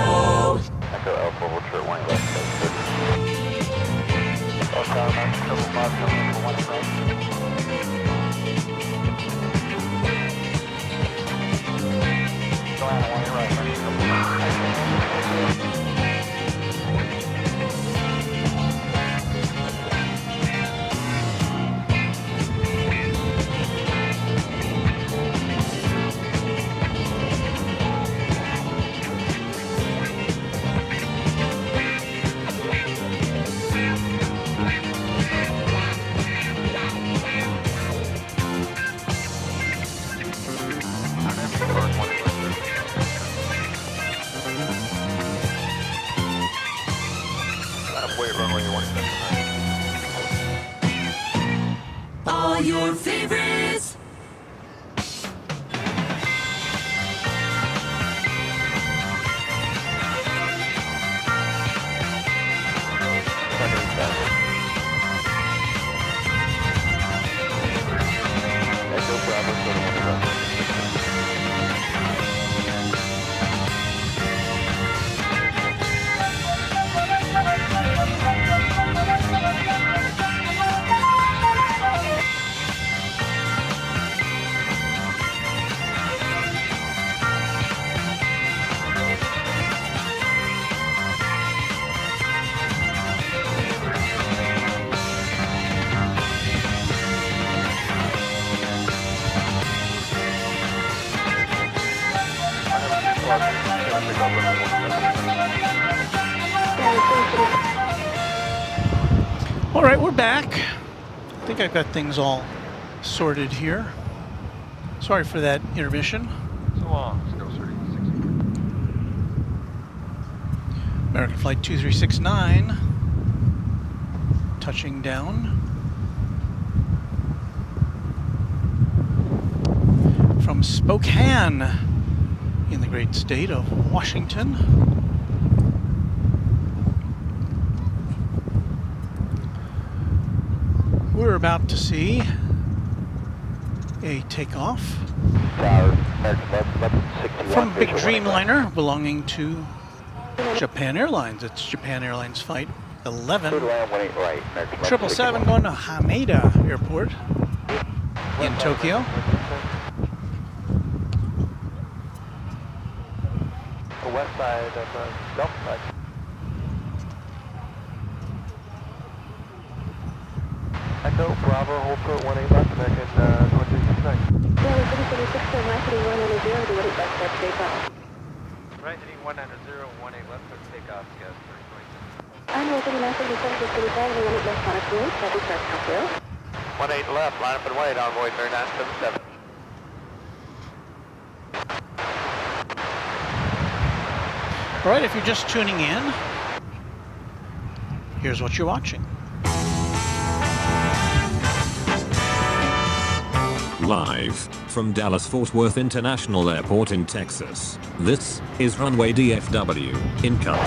Echo Alpha, we'll turn 1 left. All your favorites. All right, we're back. I think I've got things all sorted here. Sorry for that intermission. So long. Let's go 36. American Flight 2369 touching down from Spokane in the great state of Washington. We're about to see a takeoff from a big Dreamliner belonging to Japan Airlines. It's Japan Airlines Flight 11. 777 going to Haneda Airport in Tokyo. The west side of the Delta side. Echo, Bravo, hold short 18 left, American 2369. Yeah, we're 36 to left, 110, do what it best for takeoff. Right, heading 190, 18 left, let's take off, guys. I'm looking at the descent to the ball, the limit left on a field, that is our field. 18 left, line up and wait, envoy 3977. All right, if you're just tuning in, here's what you're watching. Live from Dallas-Fort Worth International Airport in Texas, this is Runway DFW in color.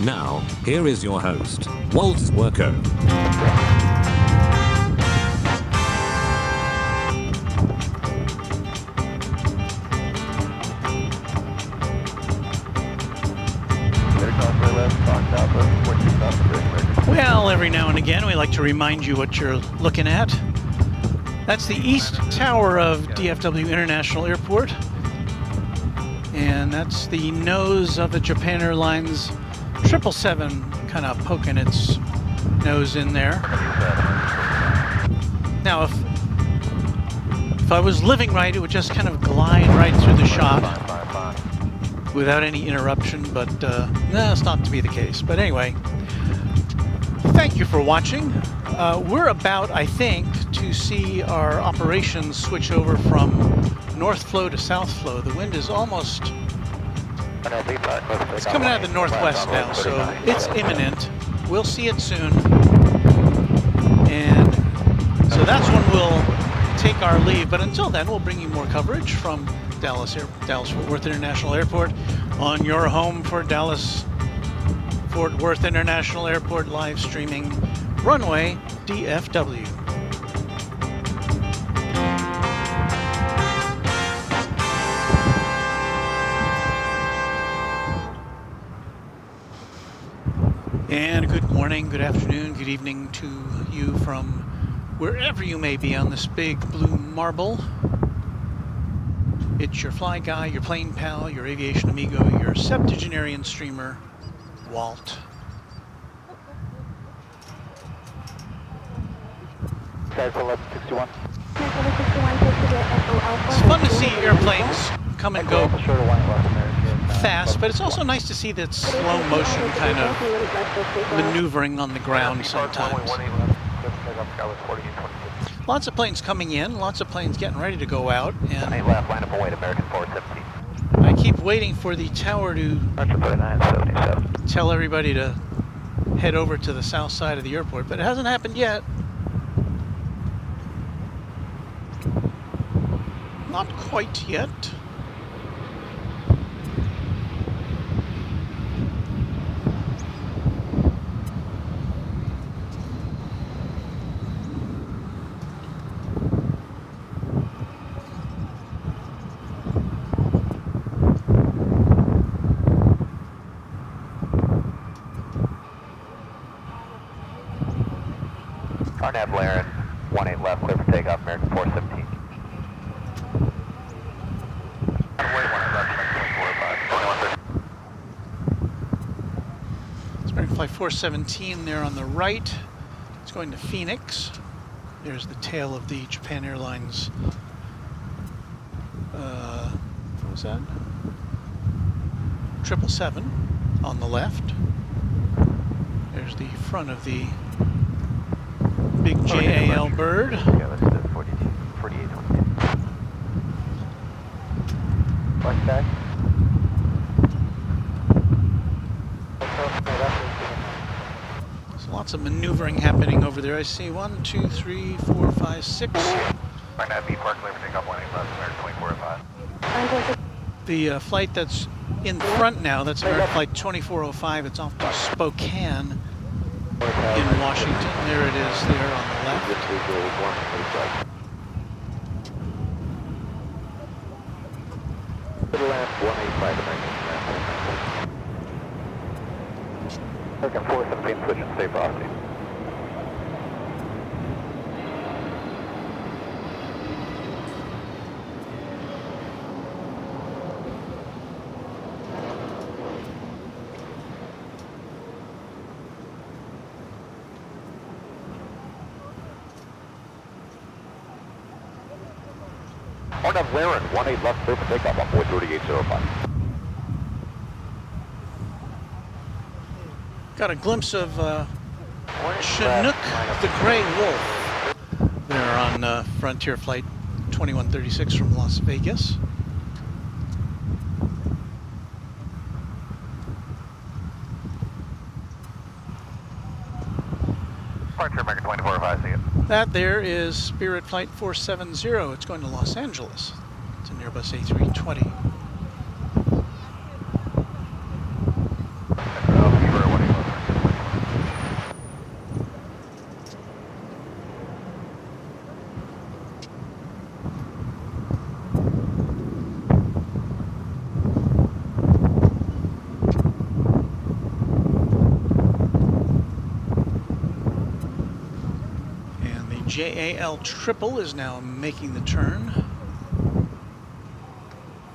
Now, here is your host, Walt Werko. Well, every now and again, we like to remind you what you're looking at. That's the East Tower of DFW International Airport. And that's the nose of the Japan Airlines 777 kind of poking its nose in there. Now, if I was living right, it would just kind of glide right through the shot without any interruption, but that's not to be the case. But anyway, thank you for watching. We're about, I think, to see our operations switch over from north flow to south flow. The wind is almost, it's coming out of the northwest now, so it's imminent. We'll see it soon. And so that's when we'll take our leave. But until then, we'll bring you more coverage from Dallas-Fort Worth International Airport on your home for Dallas-Fort Worth International Airport live streaming Runway DFW. And good morning, good afternoon, good evening to you from wherever you may be on this big blue marble. It's your fly guy, your plane pal, your aviation amigo, your septuagenarian streamer, Walt. Guys, 1161. It's fun to see airplanes come and go fast, but it's also nice to see that slow motion kind of maneuvering on the ground sometimes. Lots of planes coming in, lots of planes getting ready to go out, and left, line up and wait, American 417. I keep waiting for the tower to tell everybody to head over to the south side of the airport, but it hasn't happened yet. Not quite yet. Arnab Laren, 18 left, clear for takeoff, American 417. It's American Flight 417 there on the right. It's going to Phoenix. There's the tail of the Japan Airlines. What was that? 777 on the left. There's the front of the big JAL bird. Yeah, that's the 42, 48, 22. Flight back. There's lots of maneuvering happening over there. I see 1, 2, 3, 4, 5, 6. Arnab B Park, clear for takeoff, 18 left, American 2405. The flight that's in front now, that's American Flight 2405. It's off to Spokane in Washington. There it is there on the left. To the left, 185 American 417, switching, stay velocity. Front of Laren, 18 left, clear for takeoff, 143805. Got a glimpse of Chinook the Gray Wolf there on Frontier Flight 2136 from Las Vegas. Departure American 2405, see you. That there is Spirit Flight 470. It's going to Los Angeles. It's an Airbus A320. JAL triple is now making the turn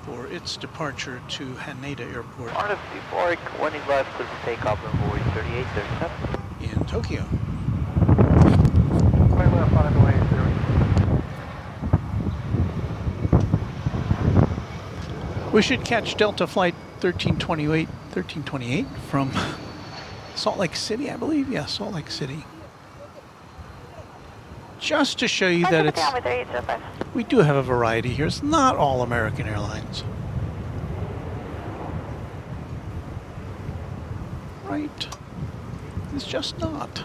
for its departure to Haneda Airport RFD 4, 18 left, clear for takeoff, runway 3837. in Tokyo. Right left on the way, 0. We should catch Delta Flight 1328 from Salt Lake City, I believe. Yeah, Salt Lake City. Just to show you that it's, we do have a variety here. It's not all American Airlines. Right. It's just not.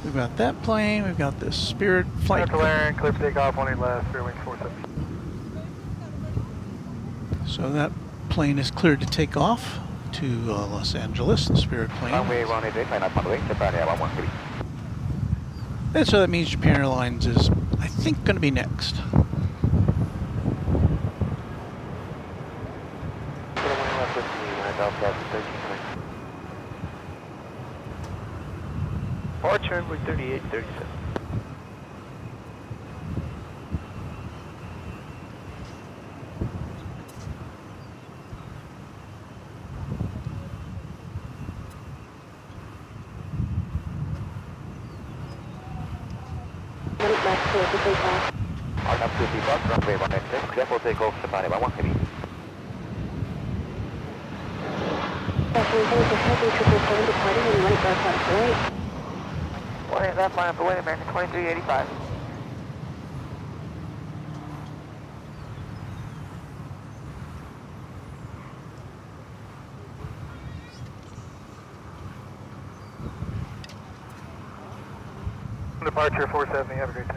We've got that plane, we've got this Spirit Flight. After Laren, clear for takeoff, 18 left, 3 wings 470. So that plane is cleared to take off to Los Angeles, the Spirit plane. Runway 18, line up on the wing, Japan Air 113. And so that means Japan Airlines is, I think, going to be next. Put a wing left with me, Delta 1320. Departure runway 3837. On up to the bus, runway 18, clear for takeoff, Japan Air 113. One left line up the way, American 2385. Departure 470, have a great day.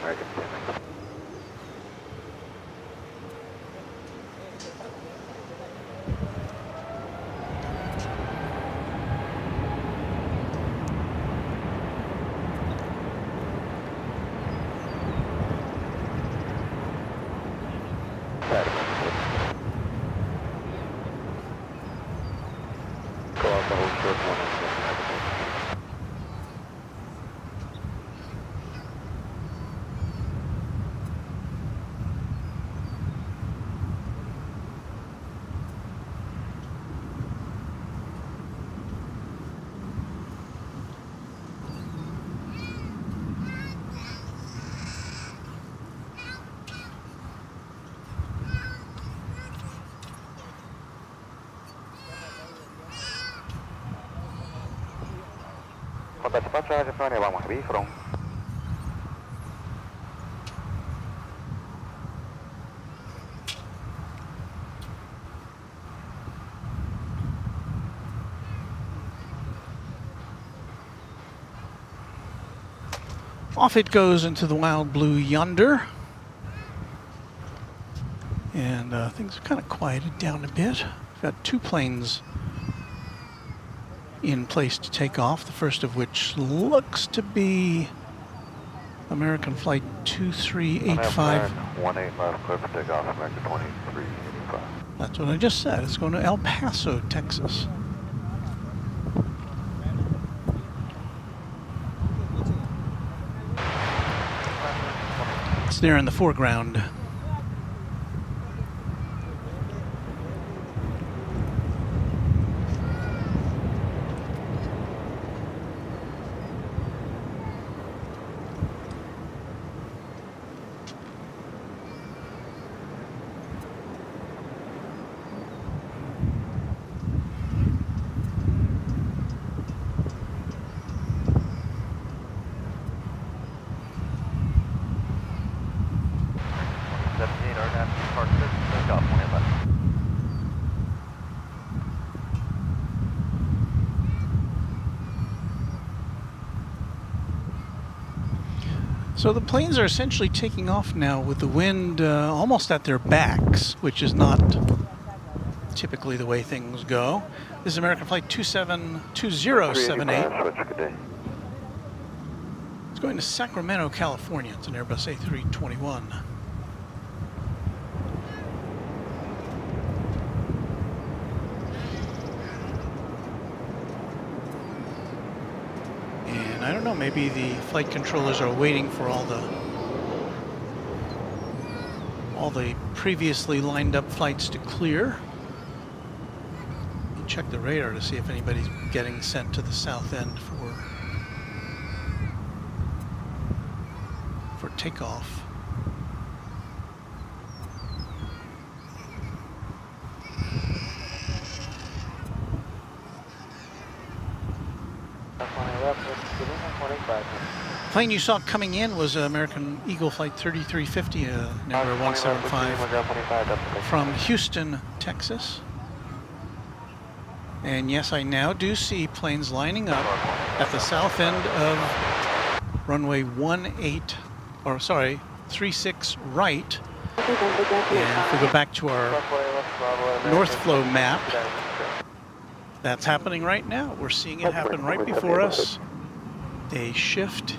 American 10. Go out the whole short one. Contact departure, Japan Air 113 from. Off it goes into the wild blue yonder. And things are kind of quieted down a bit. We've got two planes in place to take off, the first of which looks to be American Flight 2385. 18 left, clear for takeoff, American 2385. That's what I just said. It's going to El Paso, Texas. It's there in the foreground. So the planes are essentially taking off now with the wind almost at their backs, which is not typically the way things go. This is American Flight 2078. It's going to Sacramento, California. It's an Airbus A321. I don't know, maybe the flight controllers are waiting for all the previously lined up flights to clear. Check the radar to see if anybody's getting sent to the south end for takeoff. Plane you saw coming in was American Eagle Flight 3350, number 175, from Houston, Texas. And yes, I now do see planes lining up at the south end of runway 36 right. And if we go back to our north flow map, that's happening right now. We're seeing it happen right before us. A shift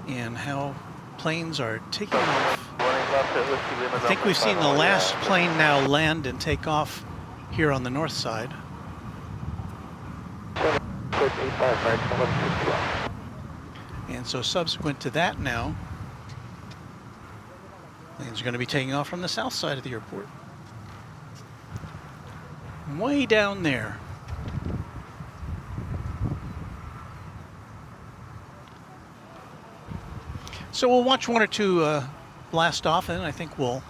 in how planes are taking off. I think we've seen the last plane now land and take off here on the north side. And so subsequent to that now, planes are going to be taking off from the south side of the airport. Way down there. So we'll watch one or two blast off, and I think we'll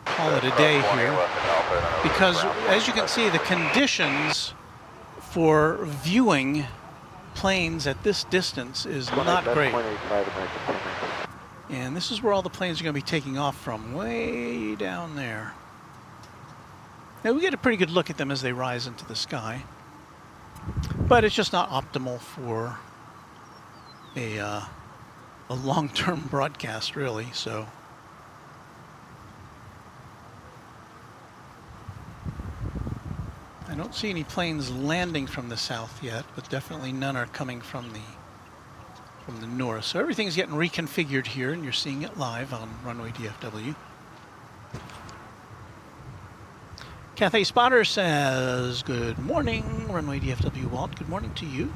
call it a day here. Because as you can see, the conditions for viewing planes at this distance is not great. And this is where all the planes are going to be taking off from, way down there. Now we get a pretty good look at them as they rise into the sky, but it's just not optimal for a long-term broadcast, really. So I don't see any planes landing from the south yet, but definitely none are coming from the north. So everything's getting reconfigured here, and you're seeing it live on Runway DFW. Cathay Spotter says, good morning, Runway DFW. Walt, good morning to you.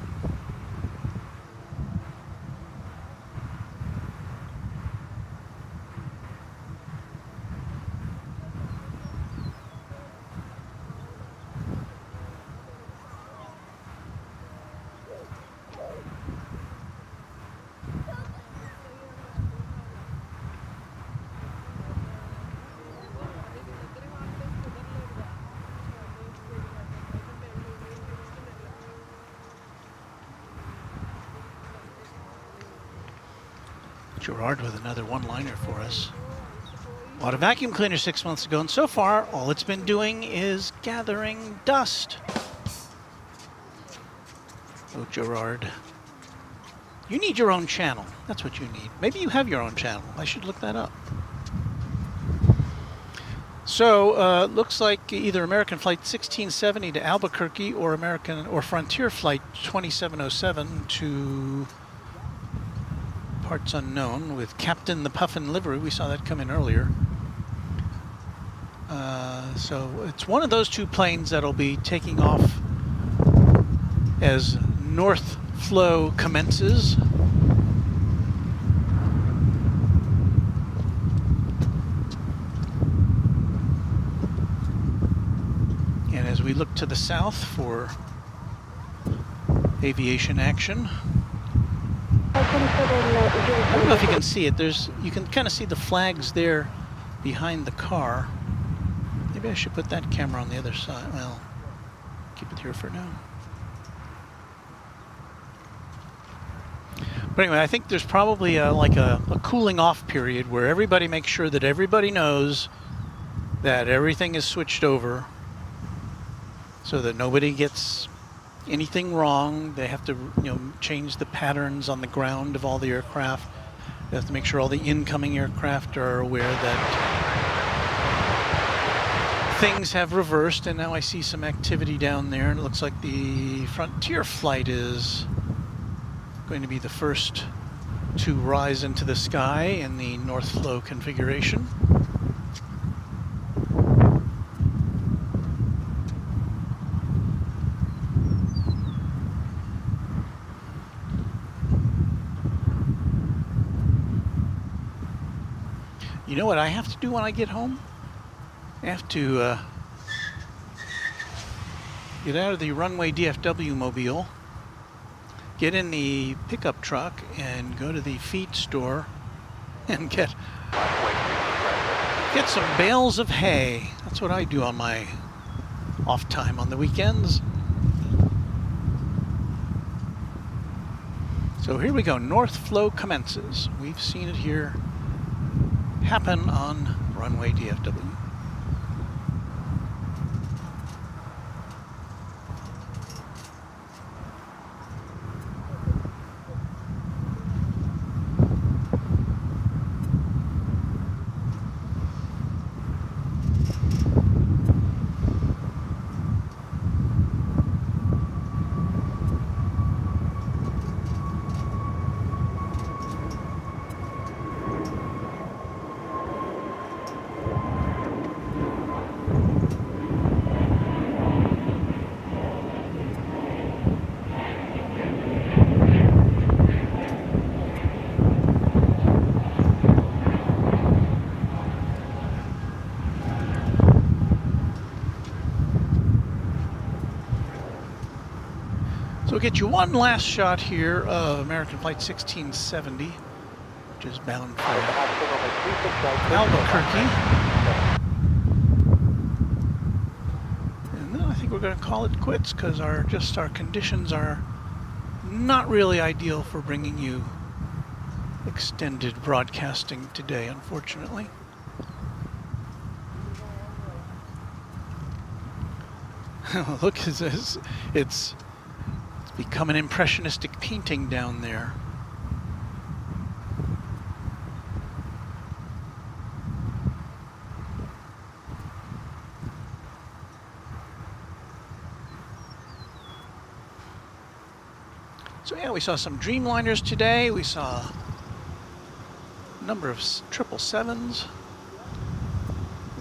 Gerard with another one-liner for us. Bought a vacuum cleaner 6 months ago, and so far, all it's been doing is gathering dust. Oh, Gerard. You need your own channel. That's what you need. Maybe you have your own channel. I should look that up. So, looks like either American Flight 1670 to Albuquerque or Frontier Flight 2707 to parts unknown with Captain the Puffin livery. We saw that come in earlier. So it's one of those two planes that'll be taking off as north flow commences. And as we look to the south for aviation action. I don't know if you can see it. You can kind of see the flags there behind the car. Maybe I should put that camera on the other side. Well, keep it here for now. But anyway, I think there's probably like a cooling off period where everybody makes sure that everybody knows that everything is switched over so that nobody gets anything wrong. They have to, change the patterns on the ground of all the aircraft. They have to make sure all the incoming aircraft are aware that things have reversed, and now I see some activity down there, and it looks like the Frontier flight is going to be the first to rise into the sky in the north flow configuration. You know what I have to do when I get home? I have to get out of the Runway DFW mobile, get in the pickup truck, and go to the feed store and get some bales of hay. That's what I do on my off time on the weekends. So here we go. North flow commences. We've seen it here happen on Runway DFW. So we'll get you one last shot here of American Flight 1670, which is bound for Albuquerque. And then I think we're going to call it quits because our conditions are not really ideal for bringing you extended broadcasting today, unfortunately. Look, it's become an impressionistic painting down there. So yeah, we saw some Dreamliners today. We saw a number of 777s.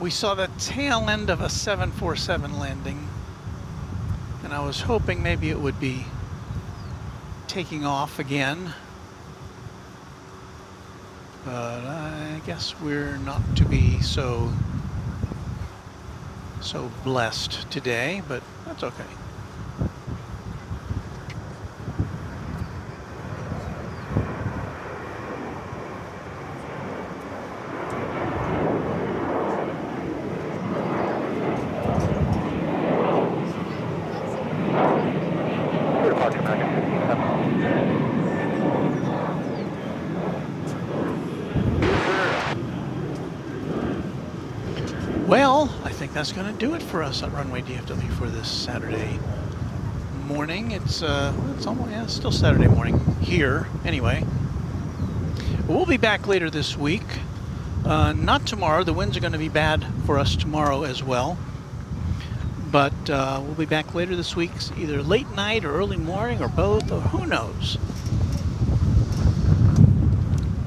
We saw the tail end of a 747 landing, and I was hoping maybe it would be taking off again, but I guess we're not to be so blessed today, but that's okay. Well, I think that's going to do it for us at Runway DFW for this Saturday morning. It's almost, yeah, it's still Saturday morning here, anyway. We'll be back later this week. Not tomorrow. The winds are going to be bad for us tomorrow as well. But we'll be back later this week, either late night or early morning or both, or who knows.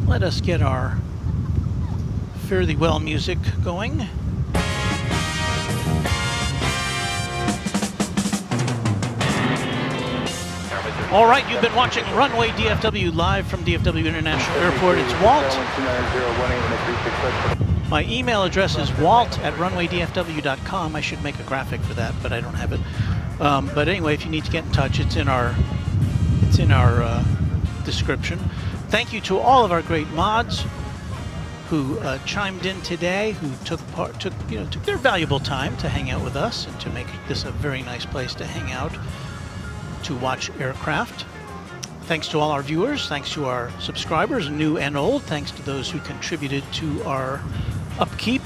Let us get our Fare Thee Well music going. All right, you've been watching Runway DFW live from DFW International Airport. It's Walt. My email address is walt@runwaydfw.com. I should make a graphic for that, but I don't have it. But anyway, if you need to get in touch, it's in our description. Thank you to all of our great mods who chimed in today, who took their valuable time to hang out with us and to make this a very nice place to hang out, to watch aircraft. Thanks to all our viewers, thanks to our subscribers, new and old, thanks to those who contributed to our upkeep,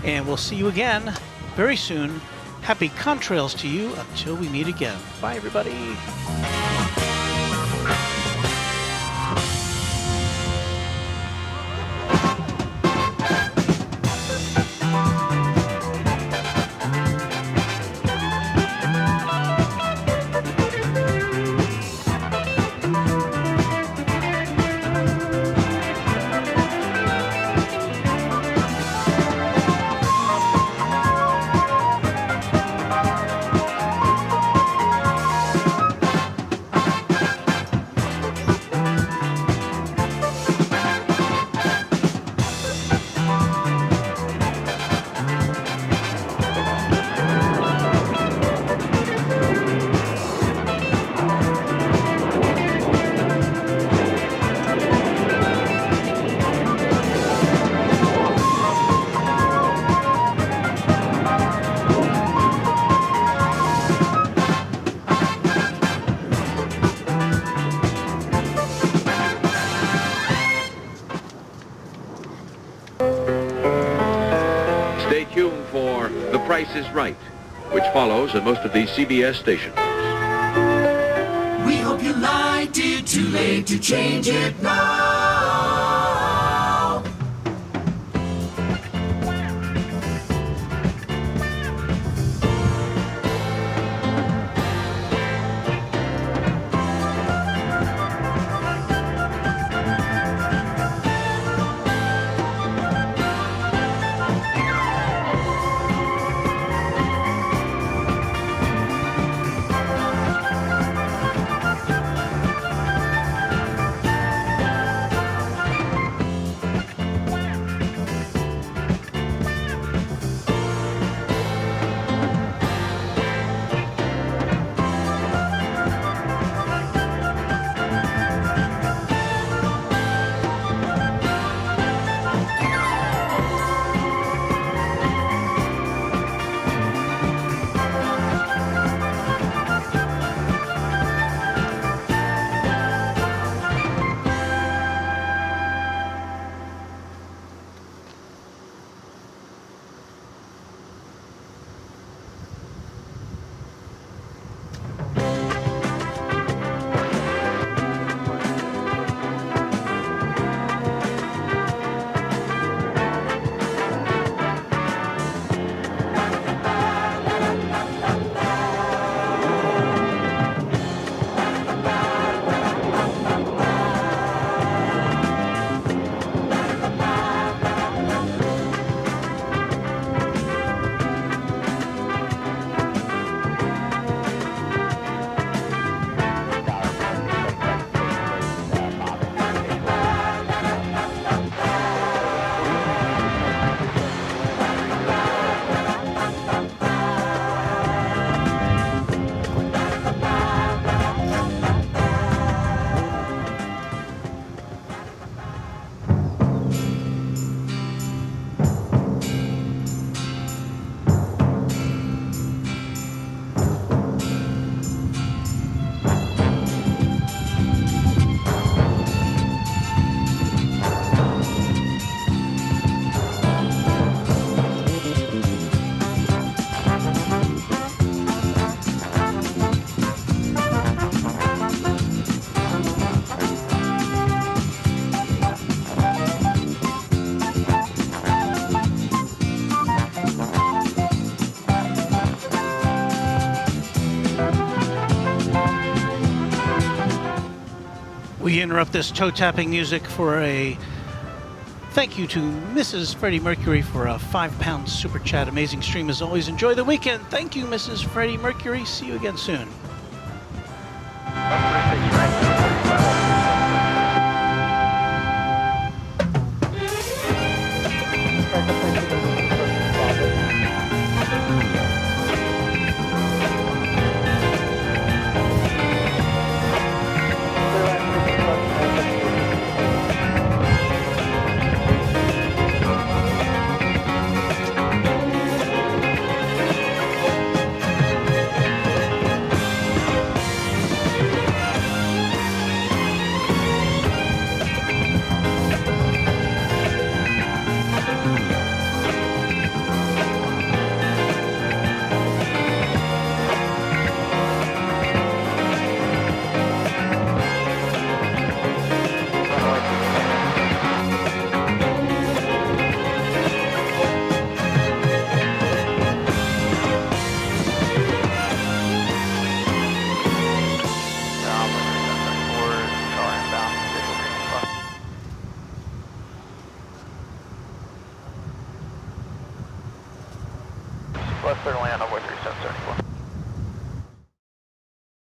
and we'll see you again very soon. Happy contrails to you until we meet again. Bye, everybody. Stay tuned for The Price is Right, which follows at most of these CBS stations. We hope you liked it. Too late to change it now. We interrupt this toe-tapping music for a thank you to Mrs. Freddie Mercury for a £5 super chat. Amazing stream as always. Enjoy the weekend. Thank you, Mrs. Freddie Mercury. See you again soon. right strike.